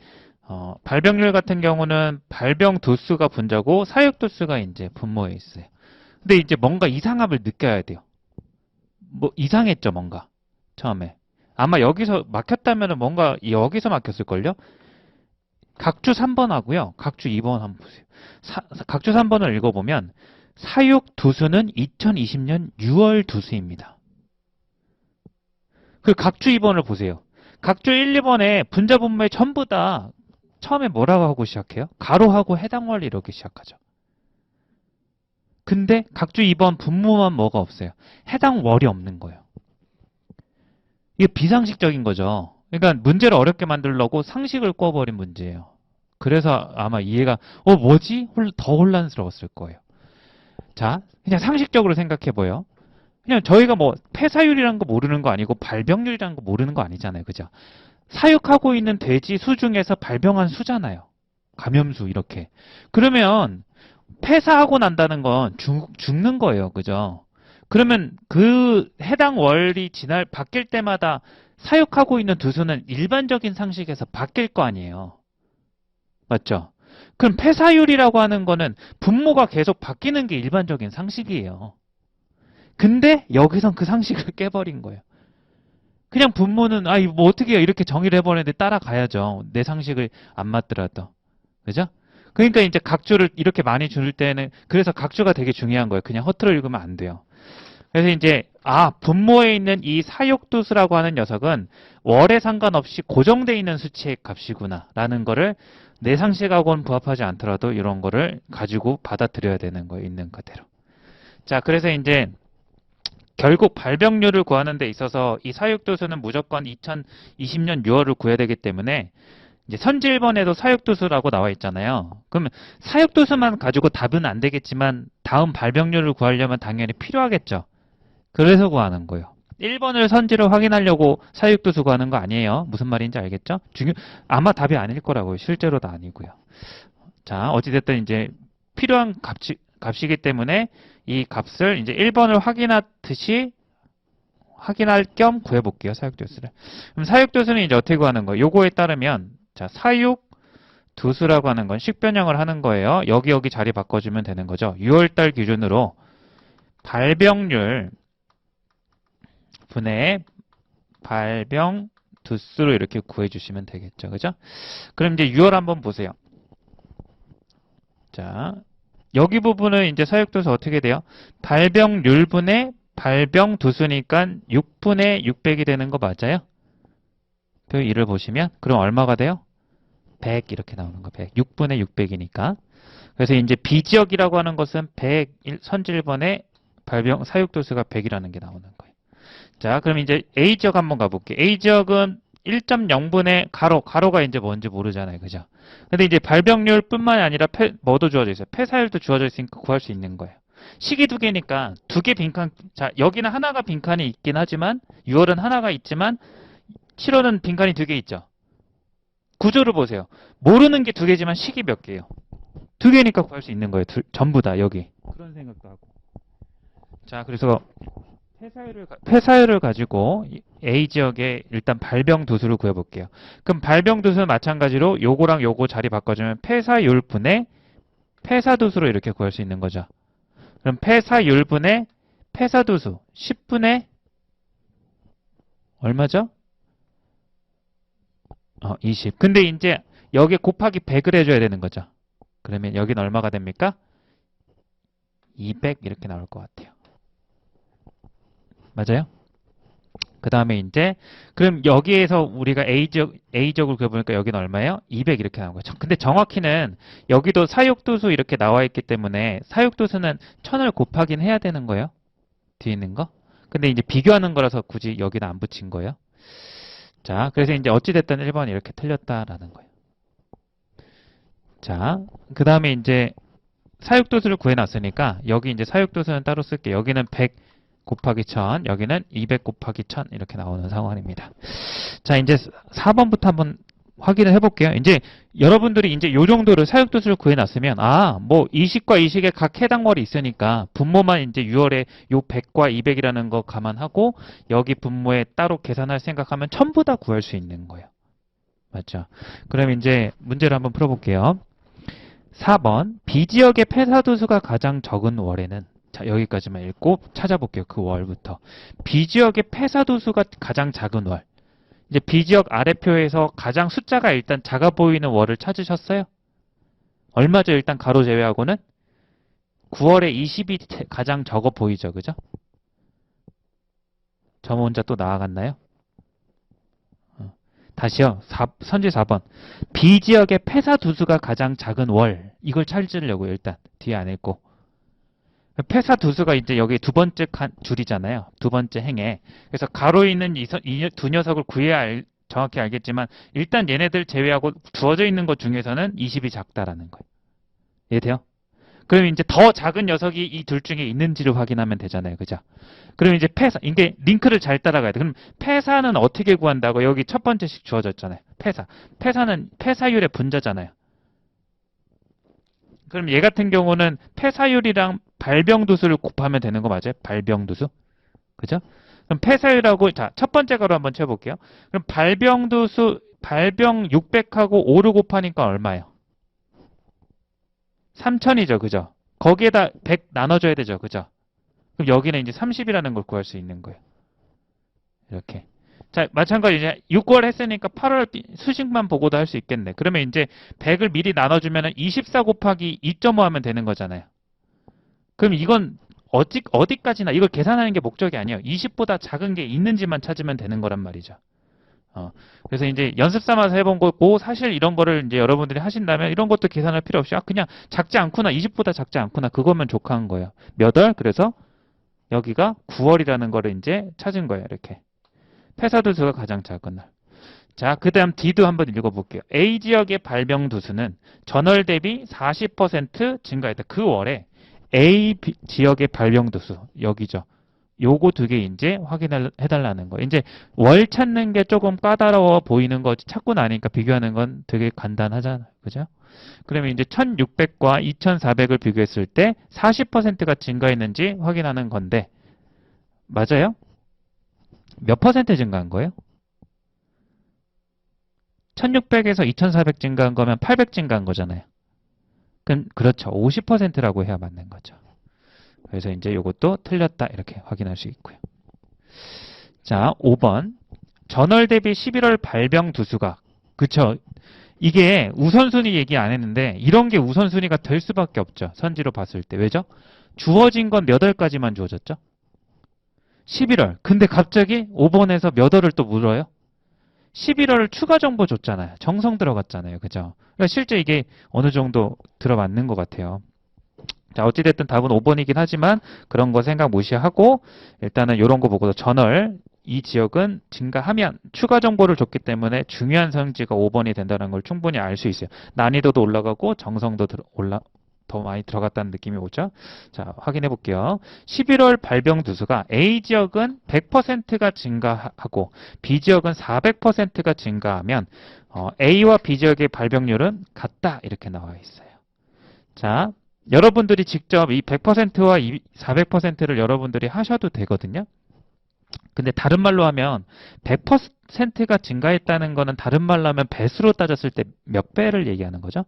발병률 같은 경우는 발병 도수가 분자고 사육 도수가 이제 분모에 있어요. 근데 이제 뭔가 이상함을 느껴야 돼요. 뭐 이상했죠, 뭔가. 처음에. 아마 여기서 막혔다면 뭔가 여기서 막혔을걸요? 각주 3번 하고요. 각주 2번 한번 보세요. 각주 3번을 읽어보면 사육 두수는 2020년 6월 두수입니다. 그 각주 2번을 보세요. 각주 1, 2번에 분자 분모에 전부 다 처음에 뭐라고 하고 시작해요? 가로하고 해당월 이렇게 시작하죠. 근데 각주 2번 분모만 뭐가 없어요? 해당월이 없는 거예요. 이게 비상식적인 거죠. 그러니까 문제를 어렵게 만들려고 상식을 꿔버린 문제예요. 그래서 아마 이해가 뭐지? 더 혼란스러웠을 거예요. 자, 그냥 상식적으로 생각해봐요. 그냥 저희가 뭐 폐사율이라는 거 모르는 거 아니고 발병률이라는 거 모르는 거 아니잖아요. 그죠? 사육하고 있는 돼지 수 중에서 발병한 수잖아요. 감염수 이렇게. 그러면 폐사하고 난다는 건 죽는 거예요. 그죠? 그러면 그 해당 월이 바뀔 때마다 사육하고 있는 두수는 일반적인 상식에서 바뀔 거 아니에요. 맞죠? 그럼 폐사율이라고 하는 거는 분모가 계속 바뀌는 게 일반적인 상식이에요. 근데 여기선 그 상식을 깨버린 거예요. 그냥 분모는 뭐 어떻게 해요? 이렇게 정의를 해버렸는데 따라가야죠. 내 상식을 안 맞더라도. 그죠? 그러니까 이제 각주를 이렇게 많이 줄 때는 그래서 각주가 되게 중요한 거예요. 그냥 허투루 읽으면 안 돼요. 그래서 이제 분모에 있는 이 사육도수라고 하는 녀석은 월에 상관없이 고정되어 있는 수치의 값이구나 라는 거를 내 상식하고는 부합하지 않더라도 이런 거를 가지고 받아들여야 되는 거예요. 있는 그대로. 자, 그래서 이제 결국 발병률을 구하는 데 있어서 이 사육도수는 무조건 2020년 6월을 구해야 되기 때문에 이제 선지 1번에도 사육도수라고 나와 있잖아요. 그러면 사육도수만 가지고 답은 안 되겠지만 다음 발병률을 구하려면 당연히 필요하겠죠. 그래서 구하는 거예요. 1번을 선지를 확인하려고 사육도수 구하는 거 아니에요. 무슨 말인지 알겠죠? 아마 답이 아닐 거라고요. 실제로도 아니고요. 자, 어찌됐든 이제 필요한 값이기 때문에 이 값을 이제 1번을 확인할 겸 구해볼게요. 사육도수를. 그럼 사육도수는 이제 어떻게 구하는 거예요? 요거에 따르면 자, 사육도수라고 하는 건 식변형을 하는 거예요. 여기 자리 바꿔주면 되는 거죠. 6월달 기준으로 발병률 분의 발병 두수로 이렇게 구해주시면 되겠죠. 그죠? 그럼 이제 6월 한번 보세요. 자, 여기 부분은 이제 사육도수 어떻게 돼요? 발병률 분의 발병 두수니까 6분의 600이 되는 거 맞아요? 표 1을 보시면 그럼 얼마가 돼요? 100 이렇게 나오는 거 100. 6분의 600이니까. 그래서 이제 B지역이라고 하는 것은 100 선지 1번에 발병 사육도수가 100이라는 게 나오는 거예요. 자, 그럼 이제 A지역 한번 가볼게요. A지역은 1.0분의 가로가 이제 뭔지 모르잖아요. 그죠? 근데 이제 발병률 뿐만이 아니라 뭐도 주어져 있어요. 폐사율도 주어져 있으니까 구할 수 있는 거예요. 식이 두 개니까 두 개 빈칸, 자, 여기는 하나가 빈칸이 있긴 하지만 6월은 하나가 있지만 7월은 빈칸이 두 개 있죠. 구조를 보세요. 모르는 게 두 개지만 식이 몇 개예요? 두 개니까 구할 수 있는 거예요. 전부 다 여기. 그런 생각도 하고. 자, 그래서 폐사율을 가지고 A지역에 일단 발병 도수를 구해볼게요. 그럼 발병 도수는 마찬가지로 요거랑 요거 자리 바꿔주면 폐사율 분의 폐사도수로 이렇게 구할 수 있는 거죠. 그럼 폐사율 분의 폐사도수 10분의 얼마죠? 20. 근데 이제 여기에 곱하기 100을 해줘야 되는 거죠. 그러면 여기는 얼마가 됩니까? 200 이렇게 나올 것 같아요. 맞아요? 그 다음에 이제, 그럼 여기에서 우리가 A적으로 그려보니까 여기는 얼마예요? 200 이렇게 나온 거죠. 근데 정확히는 여기도 사육도수 이렇게 나와 있기 때문에 사육도수는 1000을 곱하긴 해야 되는 거예요. 뒤에 있는 거. 근데 이제 비교하는 거라서 굳이 여기는 안 붙인 거예요. 자, 그래서 이제 어찌됐든 1번 이렇게 틀렸다라는 거예요. 자, 그 다음에 이제 사육도수를 구해놨으니까 여기 이제 사육도수는 따로 쓸게요. 여기는 100 곱하기 1000, 여기는 200 곱하기 1000 이렇게 나오는 상황입니다. 자, 이제 4번부터 한번 확인을 해볼게요. 이제 여러분들이 이제 요 정도를 사육도수를 구해놨으면 뭐 이식과 이식의 각 해당월이 있으니까 분모만 이제 6월에 요 100과 200이라는 거 감안하고 여기 분모에 따로 계산할 생각하면 전부 다 구할 수 있는 거예요. 맞죠? 그럼 이제 문제를 한번 풀어볼게요. 4번 B지역의 폐사도수가 가장 적은 월에는 자 여기까지만 읽고 찾아볼게요. 그 월부터 B지역의 폐사도수가 가장 작은 월 이제 B지역 아래표에서 가장 숫자가 일단 작아 보이는 월을 찾으셨어요? 얼마죠? 일단 가로 제외하고는 9월에 20이 가장 적어 보이죠. 그죠? 저 혼자 또 나아갔나요? 다시요. 선지 4번. B지역의 폐사도수가 가장 작은 월. 이걸 찾으려고요. 일단 뒤에 안 읽고. 폐사도수가 이제 여기 두 번째 줄이잖아요. 두 번째 행에. 그래서 가로에 있는 이 두 녀석을 구해야 정확히 알겠지만 일단 얘네들 제외하고 주어져 있는 것 중에서는 20이 작다라는 거예요. 이해돼요? 그럼 이제 더 작은 녀석이 이 둘 중에 있는지를 확인하면 되잖아요. 그죠? 그럼 이제 폐사, 이게 링크를 잘 따라가야 돼. 그럼 폐사는 어떻게 구한다고? 여기 첫 번째씩 주어졌잖아요. 폐사. 폐사는 폐사율의 분자잖아요. 그럼 얘 같은 경우는 폐사율이랑 발병도수를 곱하면 되는 거 맞아요? 발병도수. 그죠? 그럼 폐사율하고, 자, 첫 번째 가로 한번 쳐볼게요. 그럼 발병도수, 발병 600하고 5를 곱하니까 얼마예요? 3000이죠. 그죠? 거기에다 100 나눠줘야 되죠. 그죠? 그럼 여기는 이제 30이라는 걸 구할 수 있는 거예요. 이렇게. 자, 마찬가지 이제 6월 했으니까 8월 수식만 보고도 할 수 있겠네. 그러면 이제 100을 미리 나눠주면 24 곱하기 2.5 하면 되는 거잖아요. 그럼 이건 어디까지나 이걸 계산하는 게 목적이 아니에요. 20보다 작은 게 있는지만 찾으면 되는 거란 말이죠. 그래서 이제 연습 삼아서 해본 거고 사실 이런 거를 이제 여러분들이 하신다면 이런 것도 계산할 필요 없이 그냥 작지 않구나 20보다 작지 않구나 그거면 족한 거예요. 몇 월? 그래서 여기가 9월이라는 거를 이제 찾은 거예요. 이렇게. 폐사도수가 가장 작은 날. 자, 그 다음 D도 한번 읽어볼게요. A지역의 발병도수는 전월 대비 40% 증가했다. 그 월에 A 지역의 발병도수, 여기죠. 요거 두 개 이제 확인을 해달라는 거. 이제 월 찾는 게 조금 까다로워 보이는 거지 찾고 나니까 비교하는 건 되게 간단하잖아요. 그죠? 그러면 이제 1600과 2400을 비교했을 때 40%가 증가했는지 확인하는 건데, 맞아요? 몇 퍼센트 증가한 거예요? 1600에서 2400 증가한 거면 800 증가한 거잖아요. 그럼 그렇죠. 50%라고 해야 맞는 거죠. 그래서 이제 이것도 틀렸다 이렇게 확인할 수 있고요. 자, 5번. 전월 대비 11월 발병 두수가 그쵸? 이게 우선순위 얘기 안 했는데 이런 게 우선순위가 될 수밖에 없죠. 선지로 봤을 때. 왜죠? 주어진 건 몇 월까지만 주어졌죠? 11월. 근데 갑자기 5번에서 몇 월을 또 물어요? 11월 추가 정보 줬잖아요. 정성 들어갔잖아요. 그죠? 그러니까 실제 이게 어느 정도 들어맞는 것 같아요. 자, 어찌됐든 답은 5번이긴 하지만 그런 거 생각 무시하고 일단은 이런 거 보고도 전월 이 지역은 증가하면 추가 정보를 줬기 때문에 중요한 성지가 5번이 된다는 걸 충분히 알 수 있어요. 난이도도 올라가고 정성도 더 많이 들어갔다는 느낌이 오죠? 자, 확인해 볼게요. 11월 발병 두수가 A 지역은 100%가 증가하고 B 지역은 400%가 증가하면 A와 B 지역의 발병률은 같다 이렇게 나와 있어요. 자, 여러분들이 직접 이 100%와 400%를 여러분들이 하셔도 되거든요. 근데 다른 말로 하면 100%가 증가했다는 거는 다른 말로 하면 배수로 따졌을 때 몇 배를 얘기하는 거죠?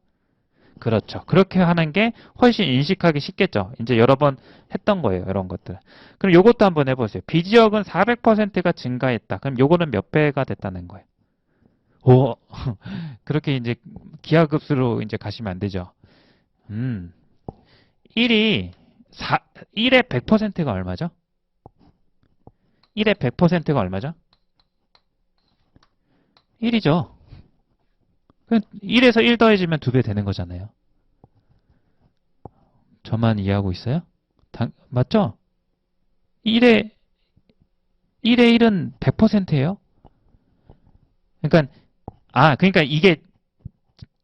그렇죠. 그렇게 하는 게 훨씬 인식하기 쉽겠죠. 이제 여러 번 했던 거예요. 이런 것들. 그럼 요것도 한번 해보세요. B지역은 400%가 증가했다. 그럼 요거는 몇 배가 됐다는 거예요? 오, 그렇게 이제 기하급수로 이제 가시면 안 되죠. 1에 100%가 얼마죠? 1의 100%가 얼마죠? 1이죠. 1에서 1 더해지면 2배 되는 거잖아요. 저만 이해하고 있어요? 맞죠? 1의 1은 100%예요. 그러니까 이게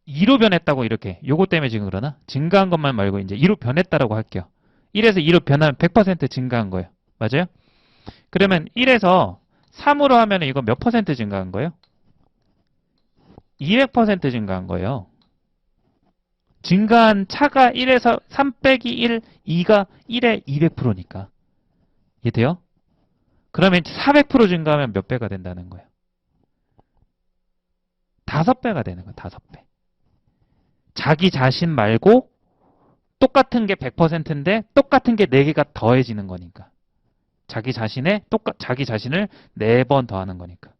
2로 변했다고 이렇게. 요거 때문에 지금 그러나? 증가한 것만 말고 이제 2로 변했다라고 할게요. 1에서 2로 변하면 100% 증가한 거예요. 맞아요? 그러면 1에서 3으로 하면 이거 몇 퍼센트 증가한 거예요? 200% 증가한 거예요. 증가한 차가 1에서 3 빼기 1, 2가 1에 200%니까. 이해돼요? 그러면 400% 증가하면 몇 배가 된다는 거예요? 5배가 되는 거예요. 5배. 자기 자신 말고 똑같은 게 100%인데 똑같은 게 4개가 더해지는 거니까. 자기 자신을 4번 더하는 거니까.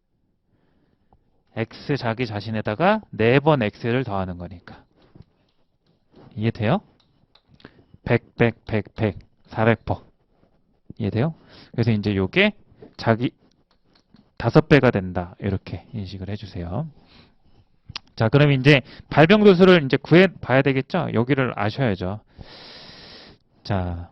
X 자기 자신에다가 4번 X를 더하는 거니까. 이해돼요? 100, 100, 100, 100, 400%. 이해돼요? 그래서 이제 요게 자기 5배가 된다. 이렇게 인식을 해주세요. 자, 그럼 이제 발병도수를 이제 구해 봐야 되겠죠? 여기를 아셔야죠. 자,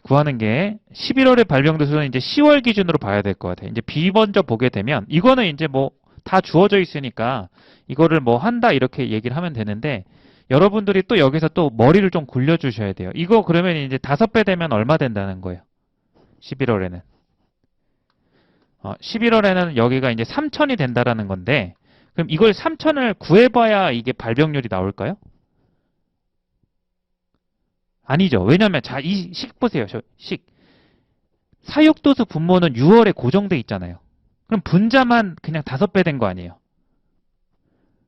구하는 게 11월의 발병도수는 이제 10월 기준으로 봐야 될 것 같아요. 이제 B 먼저 보게 되면 이거는 이제 뭐 다 주어져 있으니까 이거를 뭐 한다 이렇게 얘기를 하면 되는데 여러분들이 또 여기서 또 머리를 좀 굴려 주셔야 돼요. 이거 그러면 이제 5배 되면 얼마 된다는 거예요? 11월에는. 11월에는 여기가 이제 3,000이 된다라는 건데 그럼 이걸 3,000을 구해봐야 이게 발병률이 나올까요? 아니죠. 왜냐면 자, 이 식 보세요. 식. 사육도수 분모는 6월에 고정돼 있잖아요. 그럼 분자만 그냥 5배 된 거 아니에요?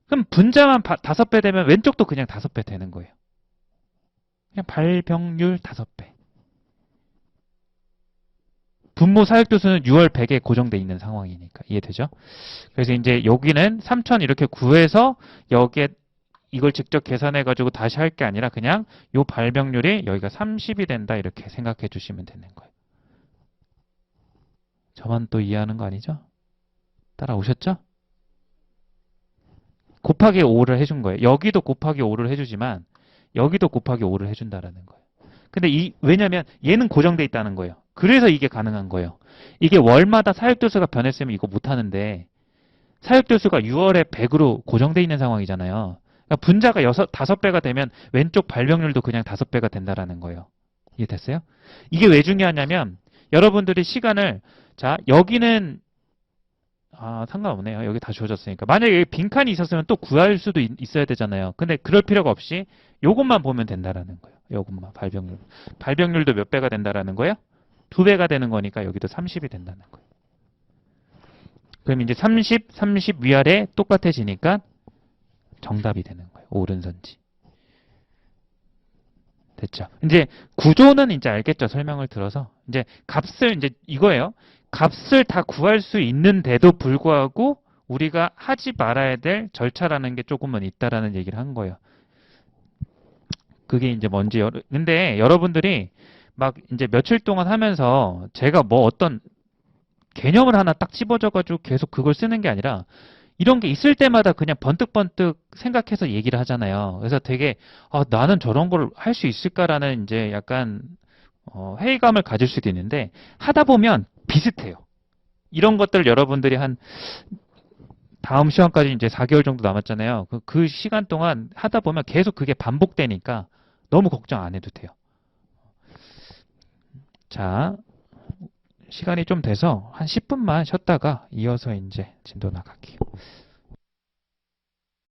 그럼 분자만 5배 되면 왼쪽도 그냥 5배 되는 거예요. 그냥 발병률 5배. 분모 사육도수는 6월 100에 고정돼 있는 상황이니까 이해되죠? 그래서 이제 여기는 3,000 이렇게 구해서 여기에 이걸 직접 계산해가지고 다시 할 게 아니라 그냥 요 발병률이 여기가 30이 된다 이렇게 생각해 주시면 되는 거예요. 저만 또 이해하는 거 아니죠? 따라오셨죠? 곱하기 5를 해준 거예요. 여기도 곱하기 5를 해주지만 여기도 곱하기 5를 해준다라는 거예요. 근데 왜냐면 얘는 고정돼 있다는 거예요. 그래서 이게 가능한 거예요. 이게 월마다 사육도수가 변했으면 이거 못하는데 사육도수가 6월에 100으로 고정돼 있는 상황이잖아요. 그러니까 분자가 5배가 되면 왼쪽 발병률도 그냥 5배가 된다라는 거예요. 이해됐어요? 이게 왜 중요하냐면 여러분들이 시간을 자 여기는 상관없네요. 여기 다 주어졌으니까. 만약에 여기 빈칸이 있었으면 또 구할 수도 있어야 되잖아요. 근데 그럴 필요가 없이 요것만 보면 된다라는 거예요. 요것만 발병률. 발병률도 몇 배가 된다라는 거예요? 2배가 되는 거니까 여기도 30이 된다는 거예요. 그럼 이제 30 위아래 똑같아지니까 정답이 되는 거예요. 오른선지. 됐죠? 이제 구조는 이제 알겠죠? 설명을 들어서. 이제 값을 이제 이거예요. 값을 다 구할 수 있는데도 불구하고 우리가 하지 말아야 될 절차라는 게 조금은 있다라는 얘기를 한 거예요. 그게 이제 뭔지 근데 여러분들이 막 이제 며칠 동안 하면서 제가 뭐 어떤 개념을 하나 딱 집어줘가지고 계속 그걸 쓰는 게 아니라 이런 게 있을 때마다 그냥 번뜩번뜩 생각해서 얘기를 하잖아요. 그래서 되게 나는 저런 걸 할 수 있을까라는 이제 약간 회의감을 가질 수도 있는데 하다 보면 비슷해요. 이런 것들 여러분들이 한 다음 시험까지 이제 4개월 정도 남았잖아요. 그 시간 동안 하다 보면 계속 그게 반복되니까 너무 걱정 안 해도 돼요. 자, 시간이 좀 돼서 한 10분만 쉬었다가 이어서 이제 진도 나갈게요.